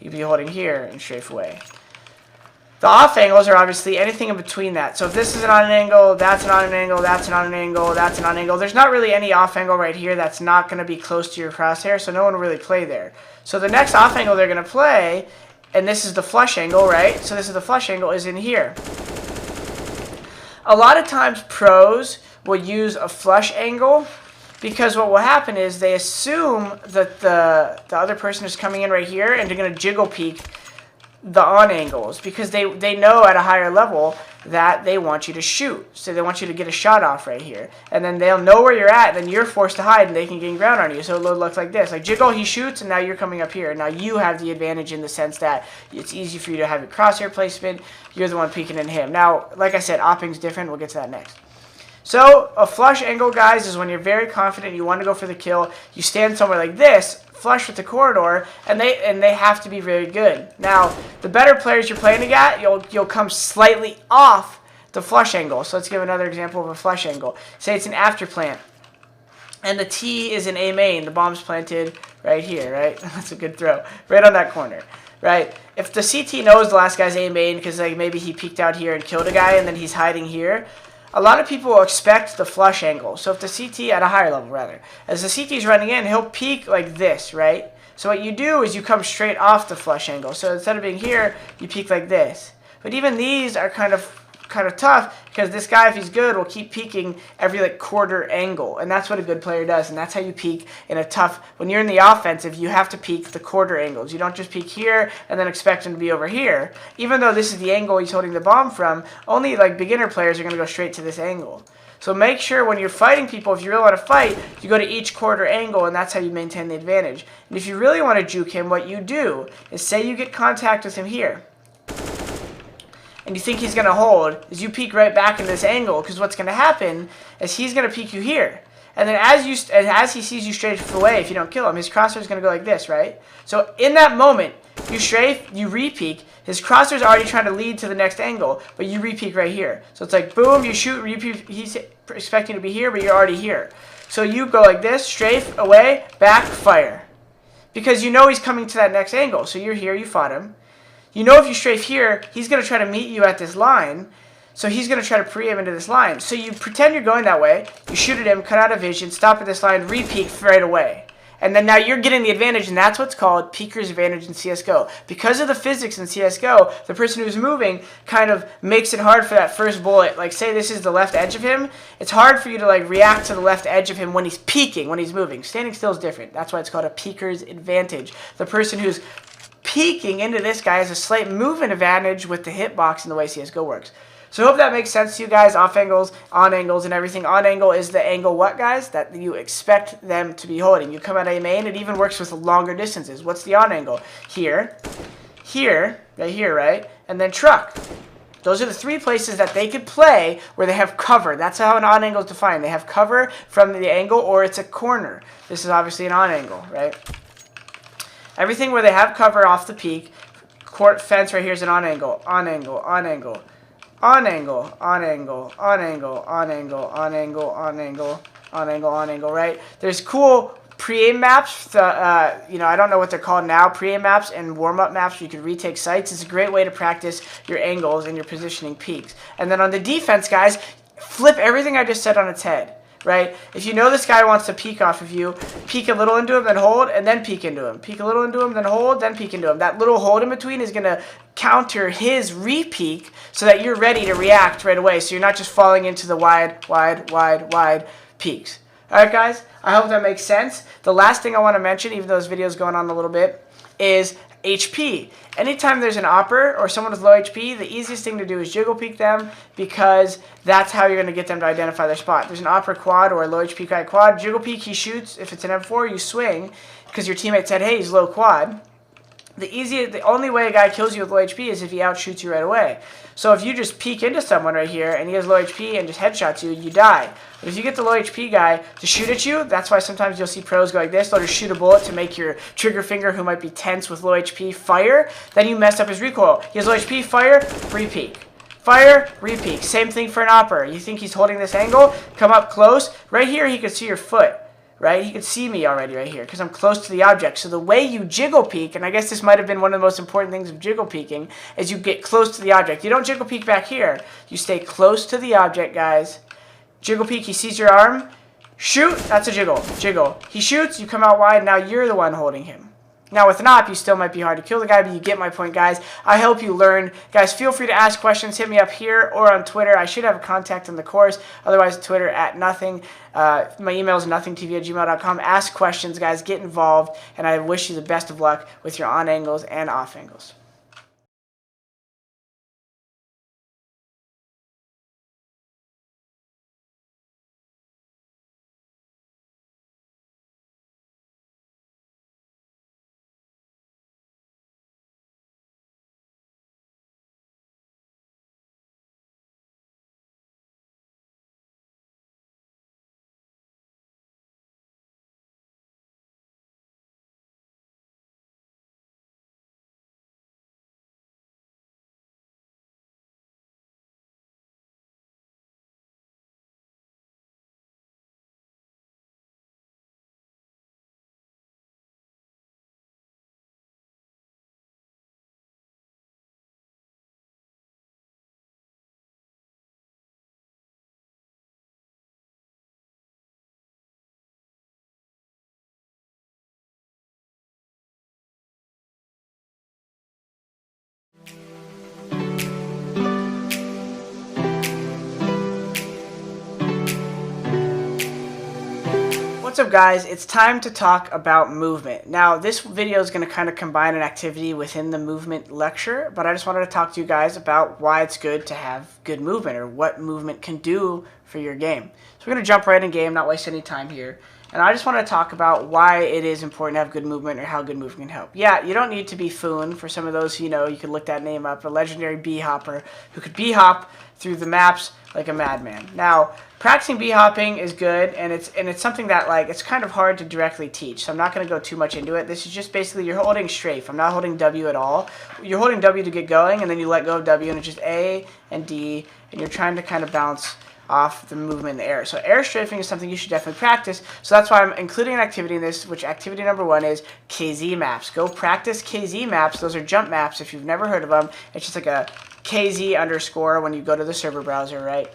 You'd be holding here and strafe away. The off angles are obviously anything in between that. So if this is on an angle, that's on an angle, that's on an angle, that's on an angle. There's not really any off angle right here that's not going to be close to your crosshair, so no one will really play there. So the next off angle they're going to play, and this is the flush angle, right? So this is the flush angle, is in here. A lot of times pros will use a flush angle because what will happen is they assume that the other person is coming in right here and they're going to jiggle peek the on angles because they know at a higher level that they want you to shoot. So they want you to get a shot off right here. And then they'll know where you're at, then you're forced to hide and they can gain ground on you. So it'll look like this. Like jiggle, he shoots, and now you're coming up here. Now you have the advantage in the sense that it's easy for you to have your crosshair placement. You're the one peeking in him. Now, like I said, opping's different. We'll get to that next. So a flush angle, guys, is when you're very confident, you want to go for the kill. You stand somewhere like this, flush with the corridor, and they have to be very good. Now, the better players you're playing against, you'll come slightly off the flush angle. So let's give another example of a flush angle. Say it's an after plant, and the T is an A main. The bomb's planted right here, right? That's a good throw, right on that corner, right? If the CT knows the last guy's A main because like maybe he peeked out here and killed a guy, and then he's hiding here. A lot of people will expect the flush angle. So if the CT, at a higher level rather, as the CT is running in, he'll peek like this, right? So what you do is you come straight off the flush angle. So instead of being here, you peek like this. But even these are kind of tough because this guy, if he's good, will keep peeking every like quarter angle. And that's what a good player does. And that's how you peek in a tough, when you're in the offensive, you have to peek the quarter angles. You don't just peek here and then expect him to be over here. Even though this is the angle he's holding the bomb from, only like beginner players are going to go straight to this angle. So make sure when you're fighting people, if you really want to fight, you go to each quarter angle, and that's how you maintain the advantage. And if you really want to juke him, what you do is say you get contact with him here, and you think he's going to hold, is you peek right back into this angle, because what's going to happen is he's going to peek you here. And then as he sees you strafe away, if you don't kill him, his crosshair is going to go like this, right? So in that moment, you strafe, you re-peek, his crosshair is already trying to lead to the next angle, but you re-peek right here. So it's like, boom, you shoot, re-peek, he's expecting to be here, but you're already here. So you go like this, strafe, away, back, fire. Because you know he's coming to that next angle. So you're here, you fought him. You know if you strafe here, he's going to try to meet you at this line. So he's going to try to pre-aim into this line. So you pretend you're going that way. You shoot at him, cut out of vision, stop at this line, re-peek right away. And then now you're getting the advantage, and that's what's called peeker's advantage in CSGO. Because of the physics in CSGO, the person who's moving kind of makes it hard for that first bullet. Like, say this is the left edge of him. It's hard for you to, like, react to the left edge of him when he's peeking, when he's moving. Standing still is different. That's why it's called a peeker's advantage. The person who's peeking into this guy has a slight movement advantage with the hitbox and the way CSGO works. So I hope that makes sense to you guys. Off angles, on angles, and everything. On angle is the angle what, guys? That you expect them to be holding. You come at A main, it even works with longer distances. What's the on angle? Here, here, right here, right? And then truck. Those are the three places that they could play where they have cover. That's how an on angle is defined. They have cover from the angle, or it's a corner. This is obviously an on angle, right? Everything where they have cover off the peak, court fence right here is an on angle, on angle, on angle. On angle, on angle, on angle, on angle, on angle, on angle, on angle, on angle, right? There's cool pre-aim maps, you know, I don't know what they're called now, pre-aim maps and warm-up maps where you can retake sites. It's a great way to practice your angles and your positioning peaks. And then on the defense, guys, flip everything I just said on its head. Right? If you know this guy wants to peek off of you, peek a little into him, then hold, and then peek into him. Peek a little into him, then hold, then peek into him. That little hold in between is going to counter his re-peek so that you're ready to react right away. So you're not just falling into the wide, wide, wide, wide peeks. Alright guys, I hope that makes sense. The last thing I want to mention, even though this video is going on a little bit, is HP. Anytime there's an opper or someone with low HP, the easiest thing to do is jiggle peek them because that's how you're going to get them to identify their spot. There's an opper quad or a low HP guy quad. Jiggle peek, he shoots. If it's an M4, you swing because your teammate said, hey, he's low quad. The only way a guy kills you with low HP is if he outshoots you right away. So if you just peek into someone right here and he has low HP and just headshots you, you die. But if you get the low HP guy to shoot at you, that's why sometimes you'll see pros go like this. They'll just shoot a bullet to make your trigger finger, who might be tense with low HP, fire. Then you mess up his recoil. He has low HP, fire, re-peek. Fire, re-peek. Same thing for an opper. You think he's holding this angle, come up close. Right here he can see your foot. right? He could see me already right here because I'm close to the object. So the way you jiggle peek, and I guess this might have been one of the most important things of jiggle peeking, is you get close to the object. You don't jiggle peek back here. You stay close to the object, guys. Jiggle peek, he sees your arm. Shoot, that's a jiggle. Jiggle. He shoots, you come out wide, now you're the one holding him. Now with an op, you still might be hard to kill the guy, but you get my point, guys. I hope you learned. Guys, feel free to ask questions. Hit me up here or on Twitter. I should have a contact in the course. Otherwise, Twitter at nothing. My email is nothingtv@gmail.com. Ask questions, guys. Get involved. And I wish you the best of luck with your on angles and off angles. What's up, guys? It's time to talk about movement. Now, this video is going to kind of combine an activity within the movement lecture, but I just wanted to talk to you guys about why it's good to have good movement, or what movement can do for your game. So we're going to jump right in game, not waste any time here. And I just want to talk about why it is important to have good movement, or how good movement can help. Yeah, you don't need to be Foon. For some of those who know, you could look that name up, a legendary bee-hopper who could bee-hop through the maps like a madman. Now, practicing bee-hopping is good, and it's something that, like, it's kind of hard to directly teach, so I'm not going to go too much into it. This is just basically you're holding strafe. I'm not holding W at all. You're holding W to get going, and then you let go of W, and it's just A and D, and you're trying to kind of bounce off the movement in the air. So air strafing is something you should definitely practice. So that's why I'm including an activity in this, which activity number 1 is KZ maps. Go practice KZ maps. Those are jump maps if you've never heard of them. It's just like a KZ underscore when you go to the server browser, right?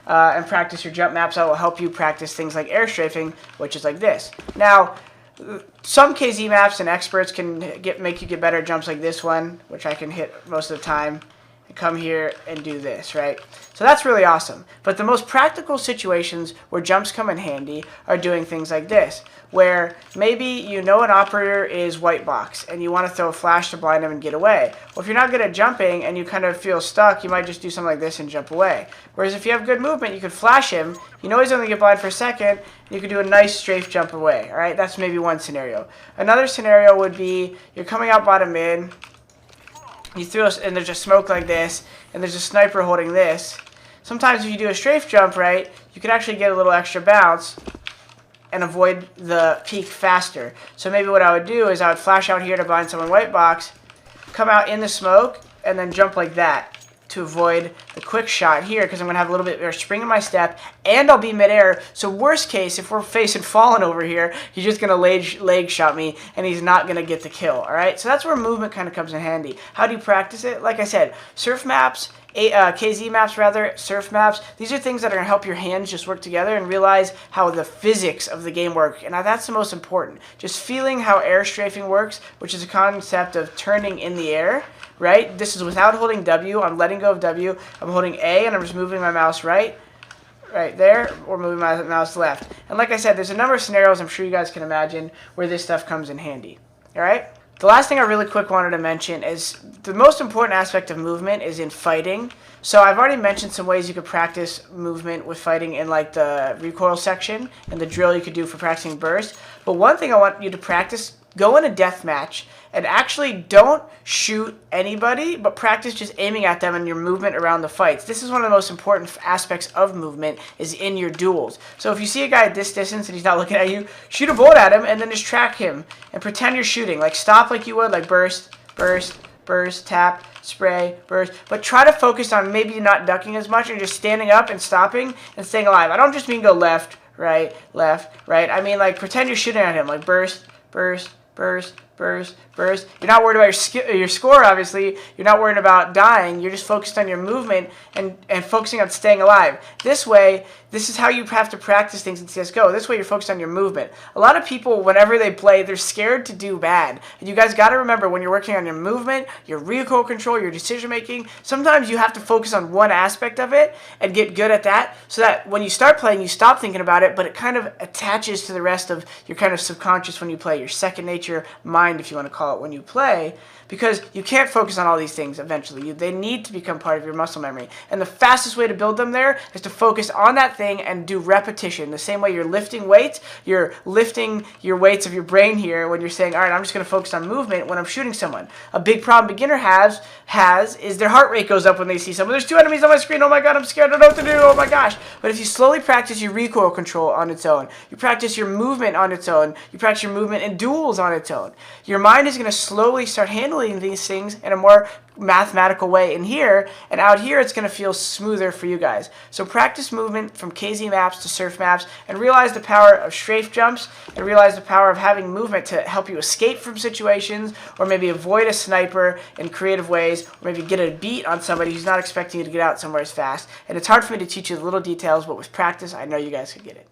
And practice your jump maps. That will help you practice things like air strafing, which is like this. Now, some KZ maps and experts can make you get better at jumps like this one, which I can hit most of the time. Come here and do this, right? So that's really awesome. But the most practical situations where jumps come in handy are doing things like this, where maybe you know an operator is white box and you want to throw a flash to blind him and get away. Well, if you're not good at jumping and you kind of feel stuck, you might just do something like this and jump away. Whereas if you have good movement, you could flash him. You know he's only get blind for a second, and you could do a nice strafe jump away. All right, that's maybe one scenario. Another scenario would be you're coming out bottom mid. You throw, and there's just smoke like this, and there's a sniper holding this. Sometimes if you do a strafe jump, right, you can actually get a little extra bounce and avoid the peak faster. So maybe what I would do is I would flash out here to blind someone white box, come out in the smoke, and then jump like that to avoid the quick shot here, because I'm going to have a little bit of spring in my step, and I'll be midair. So worst case, if we're facing Fallen over here, he's just going to leg shot me, and he's not going to get the kill, all right? So that's where movement kind of comes in handy. How do you practice it? Like I said, surf maps, KZ maps rather, surf maps, these are things that are going to help your hands just work together and realize how the physics of the game work. And that's the most important. Just feeling how air strafing works, which is a concept of turning in the air, right? This is without holding W. I'm letting go of W. I'm holding A, and I'm just moving my mouse right there, or moving my mouse left. And like I said, there's a number of scenarios I'm sure you guys can imagine where this stuff comes in handy. All right? The last thing I really quick wanted to mention is the most important aspect of movement is in fighting. So I've already mentioned some ways you could practice movement with fighting in like the recoil section and the drill you could do for practicing burst. But one thing I want you to practice, go in a death match and actually don't shoot anybody, but practice just aiming at them and your movement around the fights. This is one of the most important aspects of movement, is in your duels. So if you see a guy at this distance and he's not looking at you, shoot a bullet at him and then just track him and pretend you're shooting. Like stop like you would, like burst, burst, burst, tap, spray, burst. But try to focus on maybe not ducking as much and just standing up and stopping and staying alive. I don't just mean go left, right, left, right. I mean, like, pretend you're shooting at him, like burst, burst, burst, burst, burst. You're not worried about your score, obviously. You're not worried about dying. You're just focused on your movement and focusing on staying alive. This way, this is how you have to practice things in CSGO. This way, you're focused on your movement. A lot of people, whenever they play, they're scared to do bad. And you guys got to remember, when you're working on your movement, your recoil control, your decision making, sometimes you have to focus on one aspect of it and get good at that, so that when you start playing, you stop thinking about it, but it kind of attaches to the rest of your kind of subconscious when you play, your second nature mind, if you want to call it, when you play, because you can't focus on all these things eventually. They need to become part of your muscle memory. And the fastest way to build them there is to focus on that thing and do repetition. The same way you're lifting weights, you're lifting your weights of your brain here when you're saying, all right, I'm just going to focus on movement when I'm shooting someone. A big problem beginner has is their heart rate goes up when they see someone. There's 2 enemies on my screen. Oh my God, I'm scared. I don't know what to do. Oh my gosh. But if you slowly practice your recoil control on its own, you practice your movement on its own, you practice your movement in duels on its own, your mind is going to slowly start handling these things in a more mathematical way in here, and out here it's going to feel smoother for you guys. So practice movement from KZ maps to surf maps, and realize the power of strafe jumps, and realize the power of having movement to help you escape from situations, or maybe avoid a sniper in creative ways, or maybe get a beat on somebody who's not expecting you to get out somewhere as fast. And it's hard for me to teach you the little details, but with practice I know you guys could get it.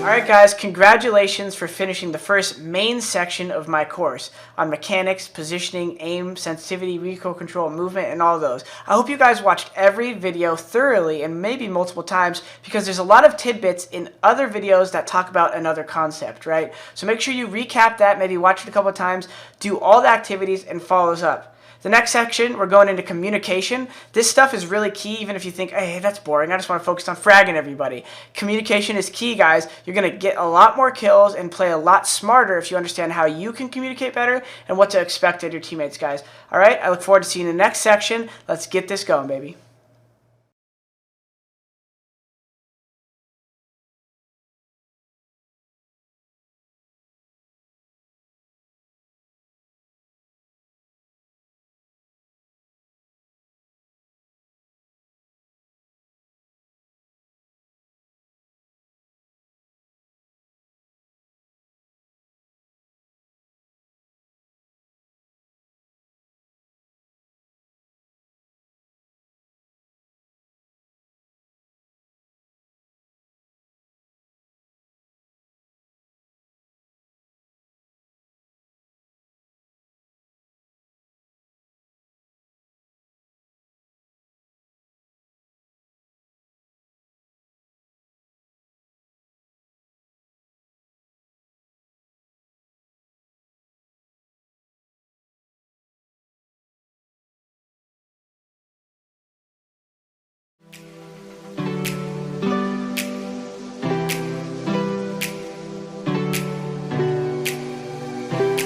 Alright guys, congratulations for finishing the first main section of my course on mechanics, positioning, aim, sensitivity, recoil control, movement, and all those. I hope you guys watched every video thoroughly and maybe multiple times, because there's a lot of tidbits in other videos that talk about another concept, right? So make sure you recap that, maybe watch it a couple of times, do all the activities, and follows up. The next section, we're going into communication. This stuff is really key, even if you think, hey, that's boring, I just want to focus on fragging everybody. Communication is key, guys. You're going to get a lot more kills and play a lot smarter if you understand how you can communicate better and what to expect of your teammates, guys. All right, I look forward to seeing you in the next section. Let's get this going, baby.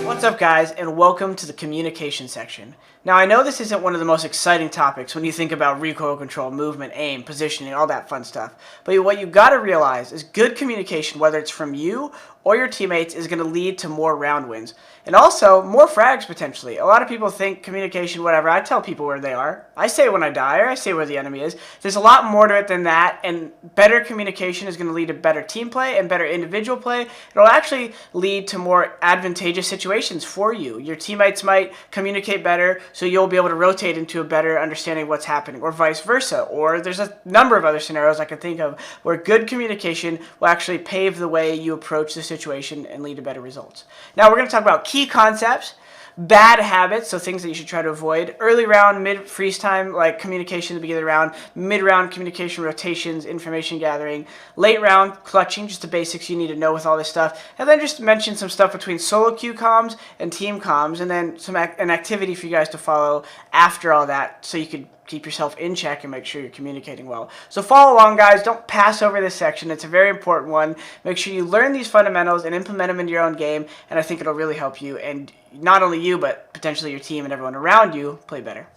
What's up guys, and welcome to the communication section. Now I know this isn't one of the most exciting topics when you think about recoil control, movement, aim, positioning, all that fun stuff. But what you gotta realize is good communication, whether it's from you or your teammates, is gonna lead to more round wins. And also, more frags potentially. A lot of people think communication, whatever. I tell people where they are. I say when I die, or I say where the enemy is. There's a lot more to it than that, and better communication is going to lead to better team play and better individual play. It'll actually lead to more advantageous situations for you. Your teammates might communicate better, so you'll be able to rotate into a better understanding of what's happening, or vice versa. Or there's a number of other scenarios I can think of where good communication will actually pave the way you approach the situation and lead to better results. Now we're going to talk about key concepts, bad habits, so things that you should try to avoid, early round, mid freeze time, like communication at the beginning of the round, mid round communication, rotations, information gathering, late round clutching, just the basics you need to know with all this stuff, and then just mention some stuff between solo queue comms and team comms, and then an activity for you guys to follow after all that so you could keep yourself in check and make sure you're communicating well. So follow along, guys. Don't pass over this section. It's a very important one. Make sure you learn these fundamentals and implement them into your own game, and I think it'll really help you, and not only you, but potentially your team and everyone around you play better.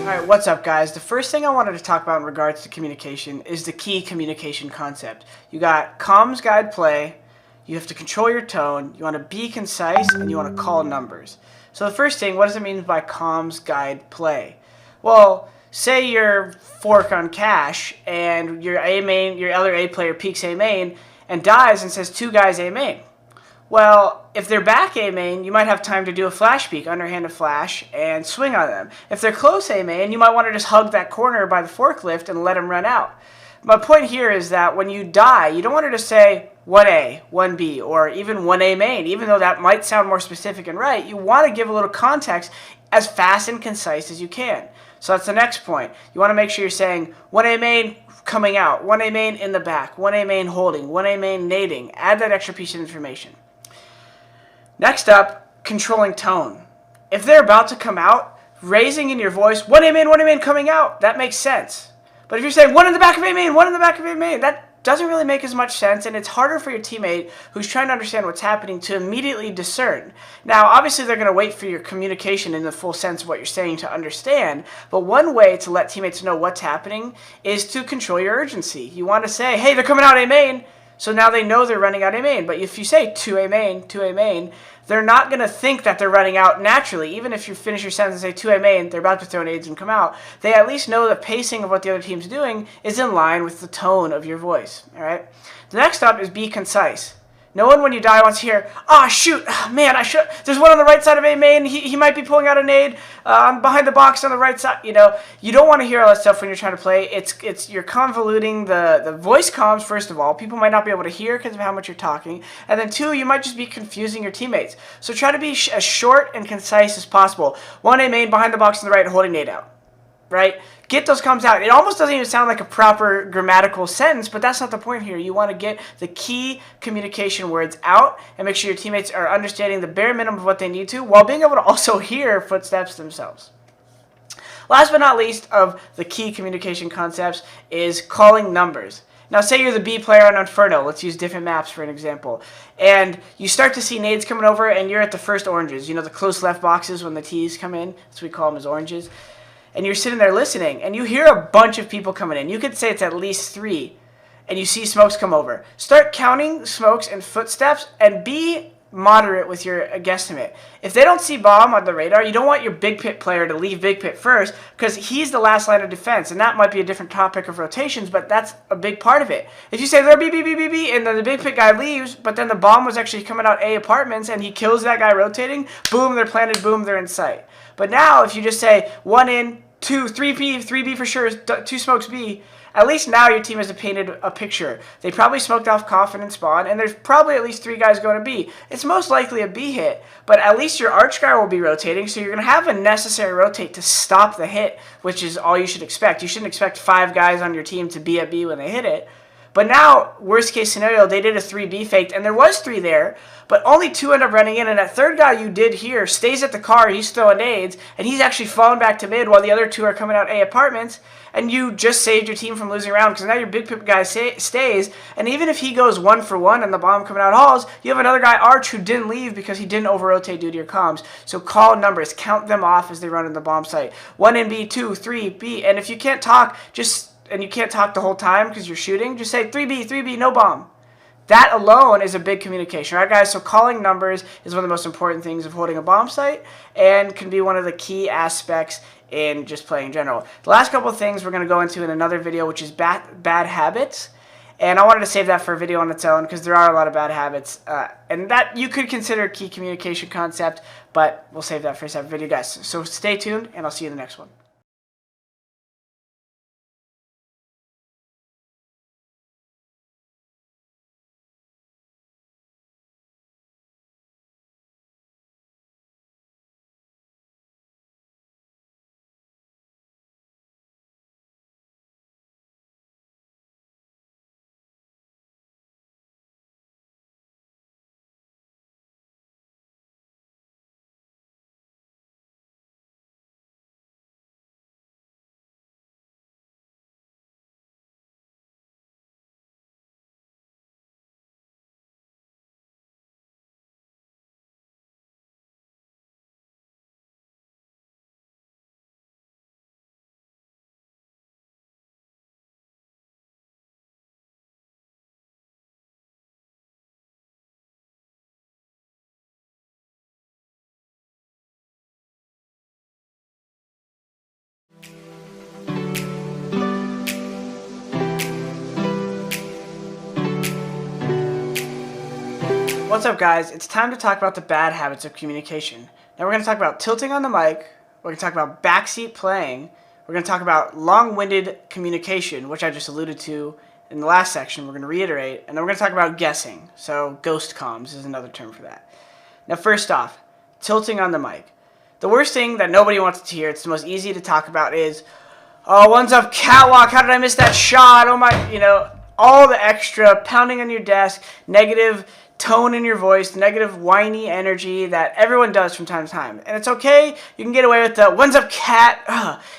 Alright, what's up, guys? The first thing I wanted to talk about in regards to communication is the key communication concept. You got comms, guide, play, you have to control your tone, you want to be concise, and you want to call numbers. So the first thing, what does it mean by comms, guide, play? Well, say you're fork on cash, and your A main, your other A player peeks A main, and dies and says 2 guys A main. Well, if they're back A main, you might have time to do a flash peek, underhanded flash, and swing on them. If they're close A main, you might want to just hug that corner by the forklift and let them run out. My point here is that when you die, you don't want to just say 1A, 1B, or even 1A main, even though that might sound more specific and right. You want to give a little context as fast and concise as you can. So that's the next point. You want to make sure you're saying 1A main coming out, 1A main in the back, 1A main holding, 1A main nading. Add that extra piece of information. Next up, controlling tone. If they're about to come out, raising in your voice, 1A main coming out, that makes sense. But if you're saying 1 in the back of A main, 1 in the back of A main, that doesn't really make as much sense, and it's harder for your teammate who's trying to understand what's happening to immediately discern. Now, obviously, they're going to wait for your communication in the full sense of what you're saying to understand, but one way to let teammates know what's happening is to control your urgency. You want to say, hey, they're coming out A main, so now they know they're running out A main. But if you say 2A main, they're not going to think that they're running out naturally. Even if you finish your sentence and say 2A main, they're about to throw nades and come out. They at least know the pacing of what the other team's doing is in line with the tone of your voice. All right. The next up is be concise. No one, when you die, wants to hear, "Ah, shoot, man, there's one on the right side of A main. He might be pulling out a nade. I'm behind the box on the right side." You know, you don't want to hear all that stuff when you're trying to play. You're convoluting the voice comms. First of all, people might not be able to hear because of how much you're talking, and then 2, you might just be confusing your teammates. So try to be as short and concise as possible. 1A main behind the box on the right, holding nade out. Right? Get those comms out. It almost doesn't even sound like a proper grammatical sentence, but that's not the point here. You want to get the key communication words out and make sure your teammates are understanding the bare minimum of what they need to while being able to also hear footsteps themselves. Last but not least of the key communication concepts is calling numbers. Now, say you're the B player on Inferno. Let's use different maps for an example. And you start to see nades coming over, and you're at the first oranges. You know, the close left boxes when the T's come in? That's what we call them, as oranges. And you're sitting there listening, and you hear a bunch of people coming in. You could say it's at least 3, and you see smokes come over. Start counting smokes and footsteps, and be moderate with your guesstimate. If they don't see bomb on the radar, you don't want your big pit player to leave big pit first because he's the last line of defense, and that might be a different topic of rotations, but that's a big part of it. If you say they're B, B, B, B, B, and then the big pit guy leaves, but then the bomb was actually coming out A apartments and he kills that guy rotating, boom, they're planted, boom, they're in sight. But now if you just say 1 in, 2, 3B, 3B for sure, 2 smokes B, at least now your team has painted a picture. They probably smoked off Coffin and Spawn, and there's probably at least 3 guys going to B. It's most likely a B hit, but at least your arch guy will be rotating, so you're going to have a necessary rotate to stop the hit, which is all you should expect. You shouldn't expect 5 guys on your team to be at B when they hit it. But now, worst case scenario, they did a 3B faked, and there was 3 there, but only 2 end up running in, and that third guy you did here stays at the car, he's throwing nades, and he's actually falling back to mid while the other 2 are coming out A apartments, and you just saved your team from losing a round, because now your big pip guy stays, and even if he goes 1 for 1 and the bomb coming out halls, you have another guy, Arch, who didn't leave because he didn't over-rotate due to your comms. So call numbers, count them off as they run in the bomb site. 1 in B, 2, 3, B, and if you can't talk, and you can't talk the whole time because you're shooting, just say 3B, 3B, no bomb. That alone is a big communication, right, guys? So calling numbers is one of the most important things of holding a bomb site and can be one of the key aspects in just playing in general. The last couple of things we're going to go into in another video, which is bad habits. And I wanted to save that for a video on its own because there are a lot of bad habits. And that you could consider a key communication concept, but we'll save that for a separate video, guys. So stay tuned, and I'll see you in the next one. What's up, guys? It's time to talk about the bad habits of communication. Now we're going to talk about tilting on the mic, we're going to talk about backseat playing, we're going to talk about long-winded communication, which I just alluded to in the last section, we're going to reiterate, and then we're going to talk about guessing. So ghost comms is another term for that. Now first off, tilting on the mic. The worst thing that nobody wants to hear, it's the most easy to talk about, is, oh, one's up catwalk, how did I miss that shot, oh my, all the extra pounding on your desk, negative tone in your voice, negative whiny energy that everyone does from time to time. And it's okay, you can get away with the when's up cat,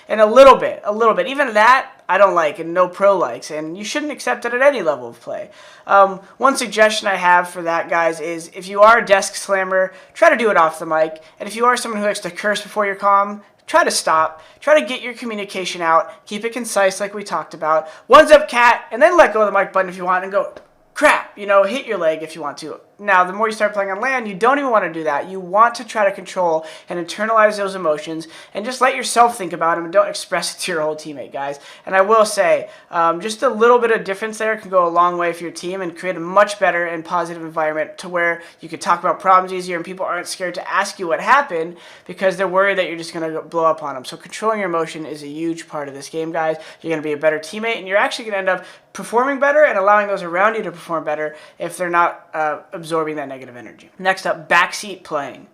and a little bit. Even that I don't like and no pro likes, and you shouldn't accept it at any level of play. One suggestion I have for that, guys, is if you are a desk slammer, try to do it off the mic. And if you are someone who likes to curse before your comm, try to stop. Try to get your communication out. Keep it concise like we talked about. When's up cat, and then let go of the mic button if you want and go, crap, hit your leg if you want to. Now, the more you start playing on LAN, you don't even want to do that. You want to try to control and internalize those emotions and just let yourself think about them and don't express it to your whole teammate, guys. And I will say, just a little bit of difference there can go a long way for your team and create a much better and positive environment to where you can talk about problems easier and people aren't scared to ask you what happened because they're worried that you're just going to blow up on them. So controlling your emotion is a huge part of this game, guys. You're going to be a better teammate, and you're actually going to end up performing better and allowing those around you to perform better if they're not absorbing that negative energy. Next up, backseat playing.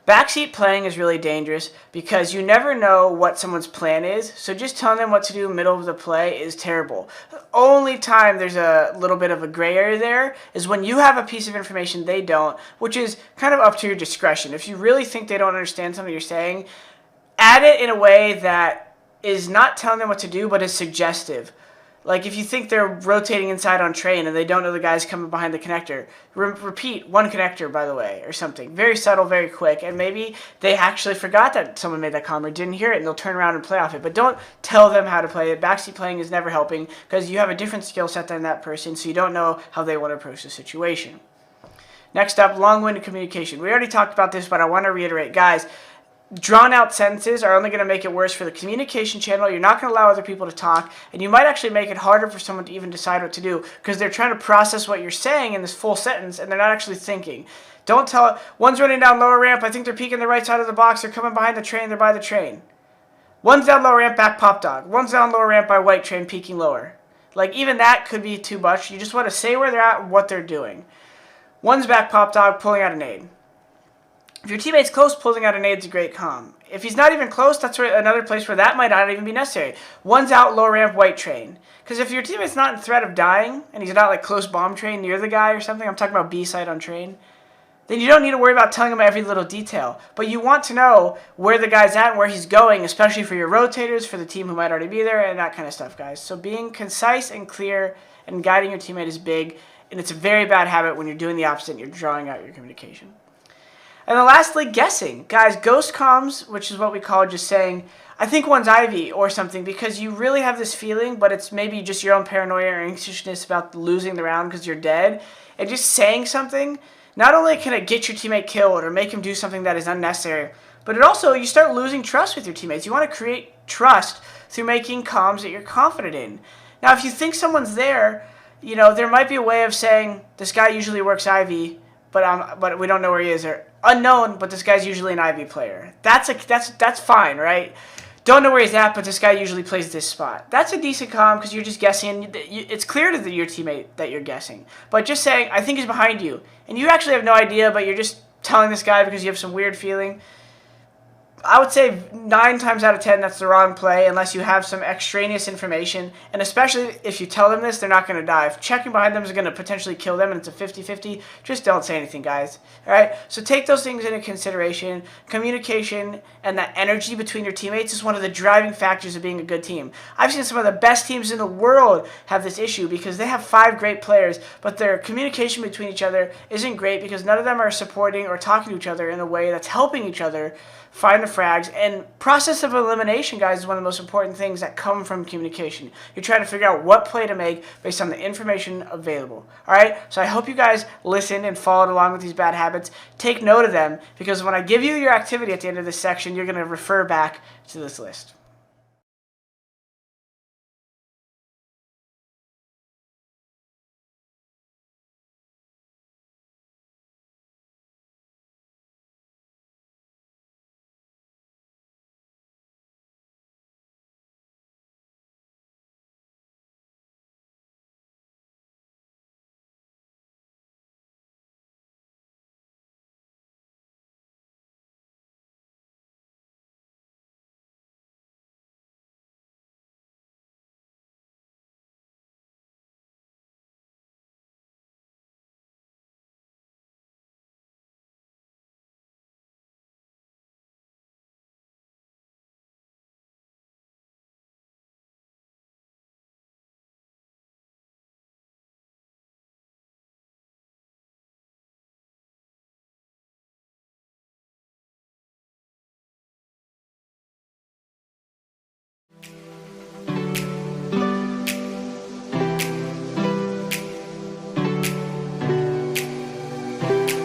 Backseat playing is really dangerous because you never know what someone's plan is, so just telling them what to do middle of the play is terrible. The only time there's a little bit of a gray area there is when you have a piece of information they don't, which is kind of up to your discretion. If you really think they don't understand something you're saying, add it in a way that is not telling them what to do, but is suggestive. Like if you think they're rotating inside on train and they don't know the guy's coming behind the connector, repeat one connector, by the way, or something. Very subtle, very quick, and maybe they actually forgot that someone made that comment or didn't hear it, and they'll turn around and play off it. But don't tell them how to play it. Backseat playing is never helping because you have a different skill set than that person, so you don't know how they want to approach the situation. Next up, long-winded communication. We already talked about this, but I want to reiterate. Guys, drawn-out sentences are only going to make it worse for the communication channel. You're not going to allow other people to talk, and you might actually make it harder for someone to even decide what to do because they're trying to process what you're saying in this full sentence, and they're not actually thinking. Don't tell it, one's running down lower ramp, I think they're peeking the right side of the box, they're coming behind the train, they're by the train. One's down lower ramp, back pop dog. One's down lower ramp by white train, peeking lower. Like, even that could be too much. You just want to say where they're at and what they're doing. One's back pop dog, pulling out a nade. If your teammate's close, pulling out a nade is a great comm. If he's not even close, that's another place where that might not even be necessary. One's out lower ramp, white train. Because if your teammate's not in threat of dying, and he's not like close bomb train near the guy or something, I'm talking about B side on train, then you don't need to worry about telling him every little detail. But you want to know where the guy's at and where he's going, especially for your rotators, for the team who might already be there, and that kind of stuff, guys. So being concise and clear and guiding your teammate is big, and it's a very bad habit when you're doing the opposite and you're drawing out your communication. And then lastly, guessing. Guys, ghost comms, which is what we call just saying, I think one's Ivy or something, because you really have this feeling, but it's maybe just your own paranoia or anxiousness about losing the round because you're dead. And just saying something, not only can it get your teammate killed or make him do something that is unnecessary, but it also, you start losing trust with your teammates. You want to create trust through making comms that you're confident in. Now, if you think someone's there, you know, there might be a way of saying, this guy usually works Ivy, but we don't know where he is. Or unknown, but this guy's usually an Ivy player. That's fine, right? Don't know where he's at, but this guy usually plays this spot. That's a decent comm because you're just guessing. It's clear to your teammate that you're guessing. But just saying, I think he's behind you, and you actually have no idea, but you're just telling this guy because you have some weird feeling. I would say 9 times out of 10 that's the wrong play unless you have some extraneous information, and especially if you tell them this, they're not going to die. If checking behind them is going to potentially kill them and it's a 50-50, just don't say anything, guys. Alright? So take those things into consideration. Communication and that energy between your teammates is one of the driving factors of being a good team. I've seen some of the best teams in the world have this issue because they have 5 great players, but their communication between each other isn't great because none of them are supporting or talking to each other in a way that's helping each other find the frags. And process of elimination, guys, is one of the most important things that come from communication. You're trying to figure out what play to make based on the information available. Alright? So I hope you guys listened and followed along with these bad habits. Take note of them, because when I give you your activity at the end of this section, you're going to refer back to this list.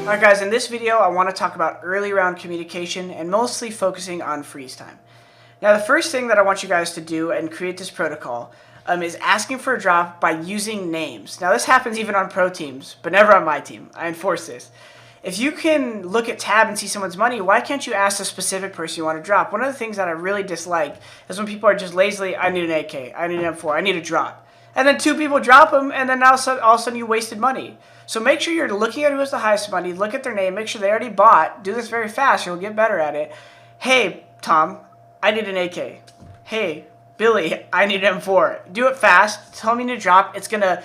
Alright guys, in this video I want to talk about early round communication and mostly focusing on freeze time. Now the first thing that I want you guys to do and create this protocol is asking for a drop by using names. Now this happens even on pro teams, but never on my team. I enforce this. If you can look at tab and see someone's money, why can't you ask the specific person you want to drop? One of the things that I really dislike is when people are just lazily, I need an AK, I need an M4, I need a drop. And then 2 people drop them, and then all of a sudden you wasted money. So make sure you're looking at who has the highest money, look at their name, make sure they already bought, do this very fast, you'll get better at it. Hey, Tom, I need an AK. Hey, Billy, I need an M4. Do it fast, tell me to drop, it's going to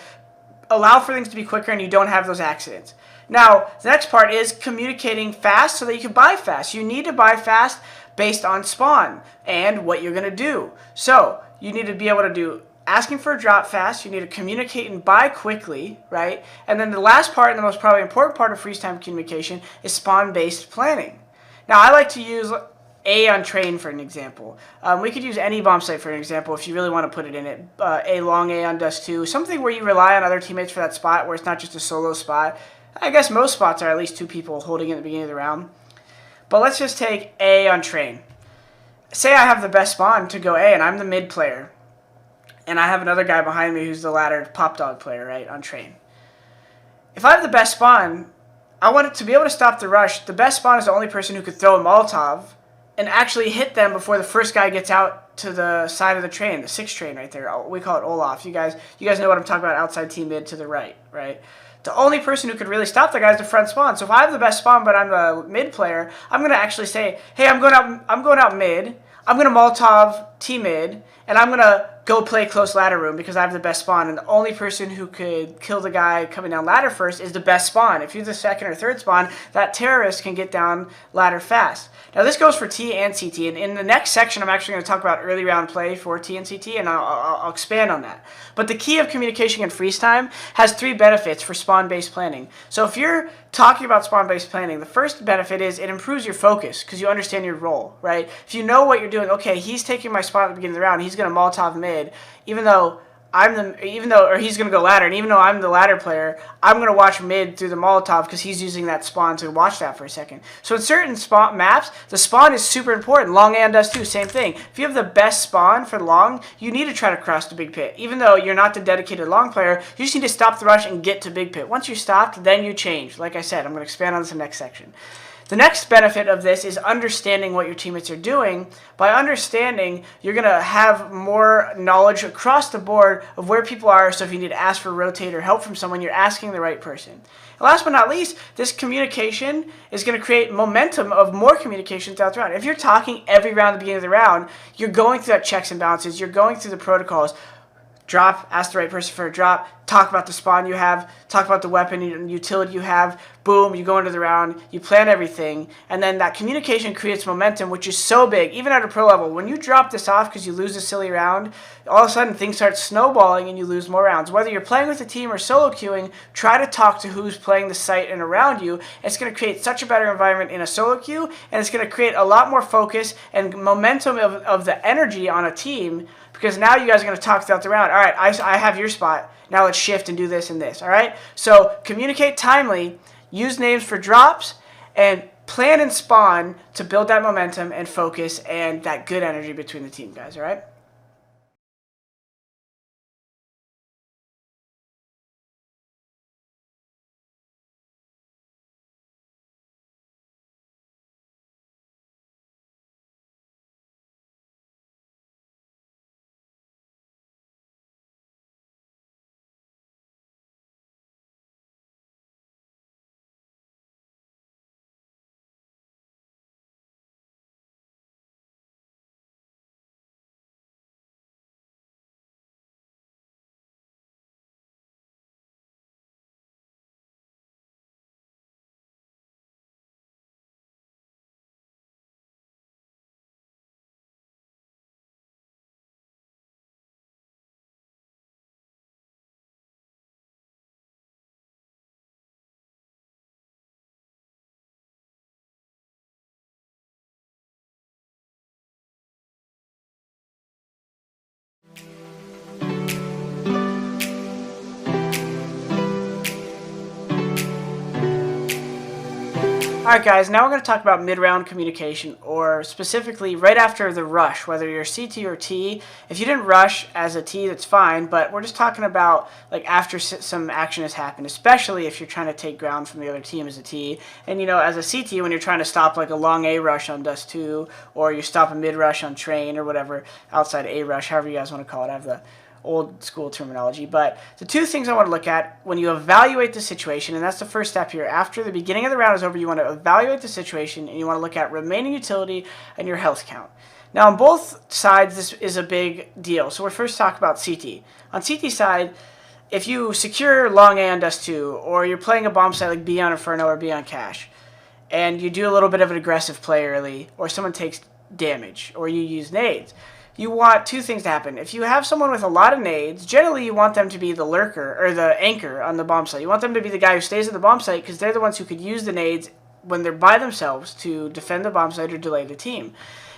allow for things to be quicker and you don't have those accidents. Now, the next part is communicating fast so that you can buy fast. You need to buy fast based on spawn and what you're going to do. So, you need to be able to do asking for a drop fast, you need to communicate and buy quickly, right? And then the last part, and the most probably important part of freeze time communication, is spawn-based planning. Now, I like to use A on train for an example. We could use any bomb site for an example if you really want to put it in it. A long A on dust 2, something where you rely on other teammates for that spot, where it's not just a solo spot. I guess most spots are at least 2 people holding it at the beginning of the round. But let's just take A on train. Say I have the best spawn to go A and I'm the mid player. And I have another guy behind me who's the ladder pop dog player, right, on train. If I have the best spawn, I want it to be able to stop the rush. The best spawn is the only person who could throw a Molotov and actually hit them before the first guy gets out to the side of the train, the 6 train right there. We call it Olaf. You guys know what I'm talking about, outside team mid to the right? The only person who could really stop the guy is the front spawn. So if I have the best spawn but I'm the mid player, I'm going to actually say, hey, I'm going out mid. I'm going to Molotov T mid, and I'm going to go play close ladder room because I have the best spawn. And the only person who could kill the guy coming down ladder first is the best spawn. If you're the second or third spawn, that terrorist can get down ladder fast. Now this goes for T and CT. And in the next section, I'm actually going to talk about early round play for T and CT, and I'll expand on that. But the key of communication and freeze time has 3 benefits for spawn-based planning. So if you're talking about spawn-based planning, the first benefit is it improves your focus because you understand your role, right? If you know what you're doing, okay, he's taking my spot at the beginning of the round, he's going to Molotov mid, even though he's going to go ladder, and even though I'm the ladder player, I'm going to watch mid through the Molotov because he's using that spawn to watch that for a second. So in certain spawn maps, the spawn is super important. Long and does too, same thing. If you have the best spawn for long, you need to try to cross the big pit. Even though you're not the dedicated long player, you just need to stop the rush and get to big pit. Once you're stopped, then you change. Like I said, I'm going to expand on this in the next section. The next benefit of this is understanding what your teammates are doing. By understanding, you're going to have more knowledge across the board of where people are, so if you need to ask for rotate or help from someone, you're asking the right person. And last but not least, this communication is going to create momentum of more communication throughout the round. If you're talking every round at the beginning of the round, you're going through that checks and balances, you're going through the protocols. Drop, ask the right person for a drop, talk about the spawn you have, talk about the weapon and utility you have, boom, you go into the round, you plan everything, and then that communication creates momentum, which is so big, even at a pro level. When you drop this off because you lose a silly round, all of a sudden things start snowballing and you lose more rounds. Whether you're playing with a team or solo queuing, try to talk to who's playing the site and around you. It's going to create such a better environment in a solo queue, and it's going to create a lot more focus and momentum of the energy on a team, because now you guys are going to talk throughout the round. All right, I have your spot. Now let's shift and do this and this. All right? So communicate timely, use names for drops, and plan and spawn to build that momentum and focus and that good energy between the team, guys. All right? Alright guys, now we're going to talk about mid-round communication, or specifically right after the rush, whether you're CT or T. If you didn't rush as a T, that's fine, but we're just talking about like after some action has happened, especially if you're trying to take ground from the other team as a T. And you know, as a CT, when you're trying to stop like a long A rush on Dust 2, or you stop a mid-rush on Train, or whatever, outside A rush, however you guys want to call it. I have the old school terminology. But the 2 things I want to look at when you evaluate the situation, and that's the first step here. After the beginning of the round is over, you want to evaluate the situation, and you want to look at remaining utility and your health count. Now on both sides, this is a big deal. So we'll first talk about CT. On CT side, if you secure long A on Dust 2, or you're playing a bomb site like B on Inferno or B on Cache, and you do a little bit of an aggressive play early, or someone takes damage, or you use nades, you want 2 things to happen. If you have someone with a lot of nades, generally you want them to be the lurker or the anchor on the bomb site. You want them to be the guy who stays at the bomb site because they're the ones who could use the nades when they're by themselves to defend the bomb site or delay the team.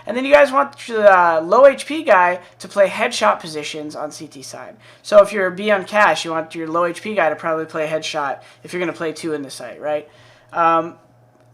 And then you guys want the low HP guy to play headshot positions on CT side. So if you're a B on cash, you want your low HP guy to probably play headshot if you're going to play 2 in the site, right?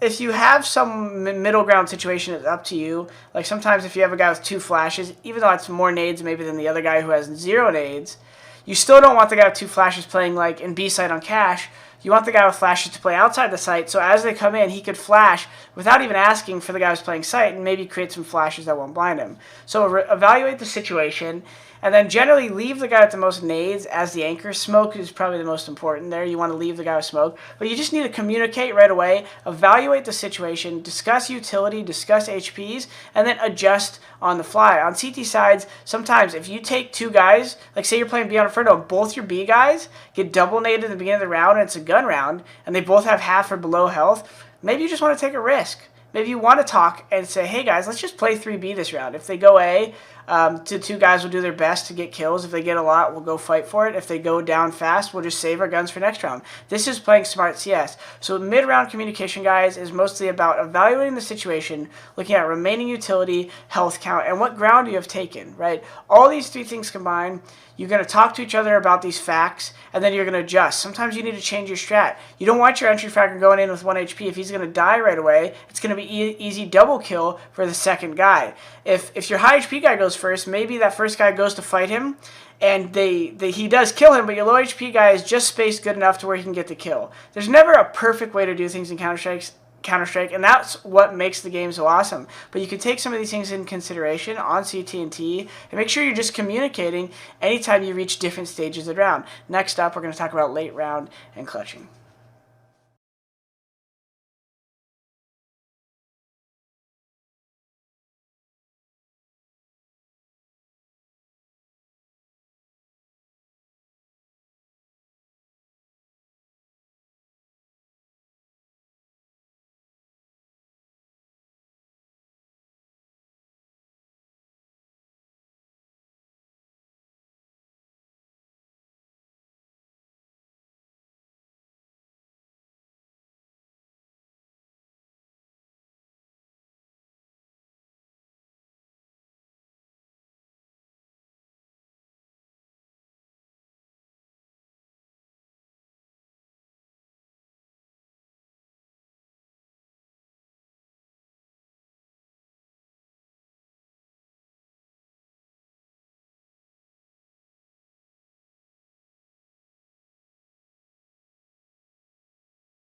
If you have some middle ground situation, it's up to you. Like sometimes if you have a guy with 2 flashes, even though it's more nades maybe than the other guy who has 0 nades, you still don't want the guy with 2 flashes playing like in B site on cash. You want the guy with flashes to play outside the site, so as they come in, he could flash without even asking for the guy who's playing site and maybe create some flashes that won't blind him. So evaluate the situation, and then generally leave the guy with the most nades as the anchor. Smoke is probably the most important there. You want to leave the guy with smoke, but you just need to communicate right away, evaluate the situation, discuss utility, discuss HPs, and then adjust on the fly. On CT sides, sometimes if you take 2 guys, like say you're playing Beyond Inferno, both your B guys get double naded at the beginning of the round and it's a gun round, and they both have half or below health, maybe you just want to take a risk. Maybe you want to talk and say, hey guys, let's just play 3B this round. If they go A, the 2 guys will do their best to get kills. If they get a lot, we'll go fight for it. If they go down fast, we'll just save our guns for next round. This is playing smart CS. So mid-round communication, guys, is mostly about evaluating the situation, looking at remaining utility, health count, and what ground you have taken, right? All these 3 things combined, you're going to talk to each other about these facts, and then you're going to adjust. Sometimes you need to change your strat. You don't want your entry fragger going in with 1 HP. If he's going to die right away, it's going to be easy double kill for the second guy. If your high HP guy goes first, maybe that first guy goes to fight him, and he does kill him, but your low HP guy is just spaced good enough to where he can get the kill. There's never a perfect way to do things in Counter-Strike, and that's what makes the game so awesome. But you can take some of these things in consideration on CT&T and make sure you're just communicating anytime you reach different stages of the round. Next up, we're going to talk about late round and clutching.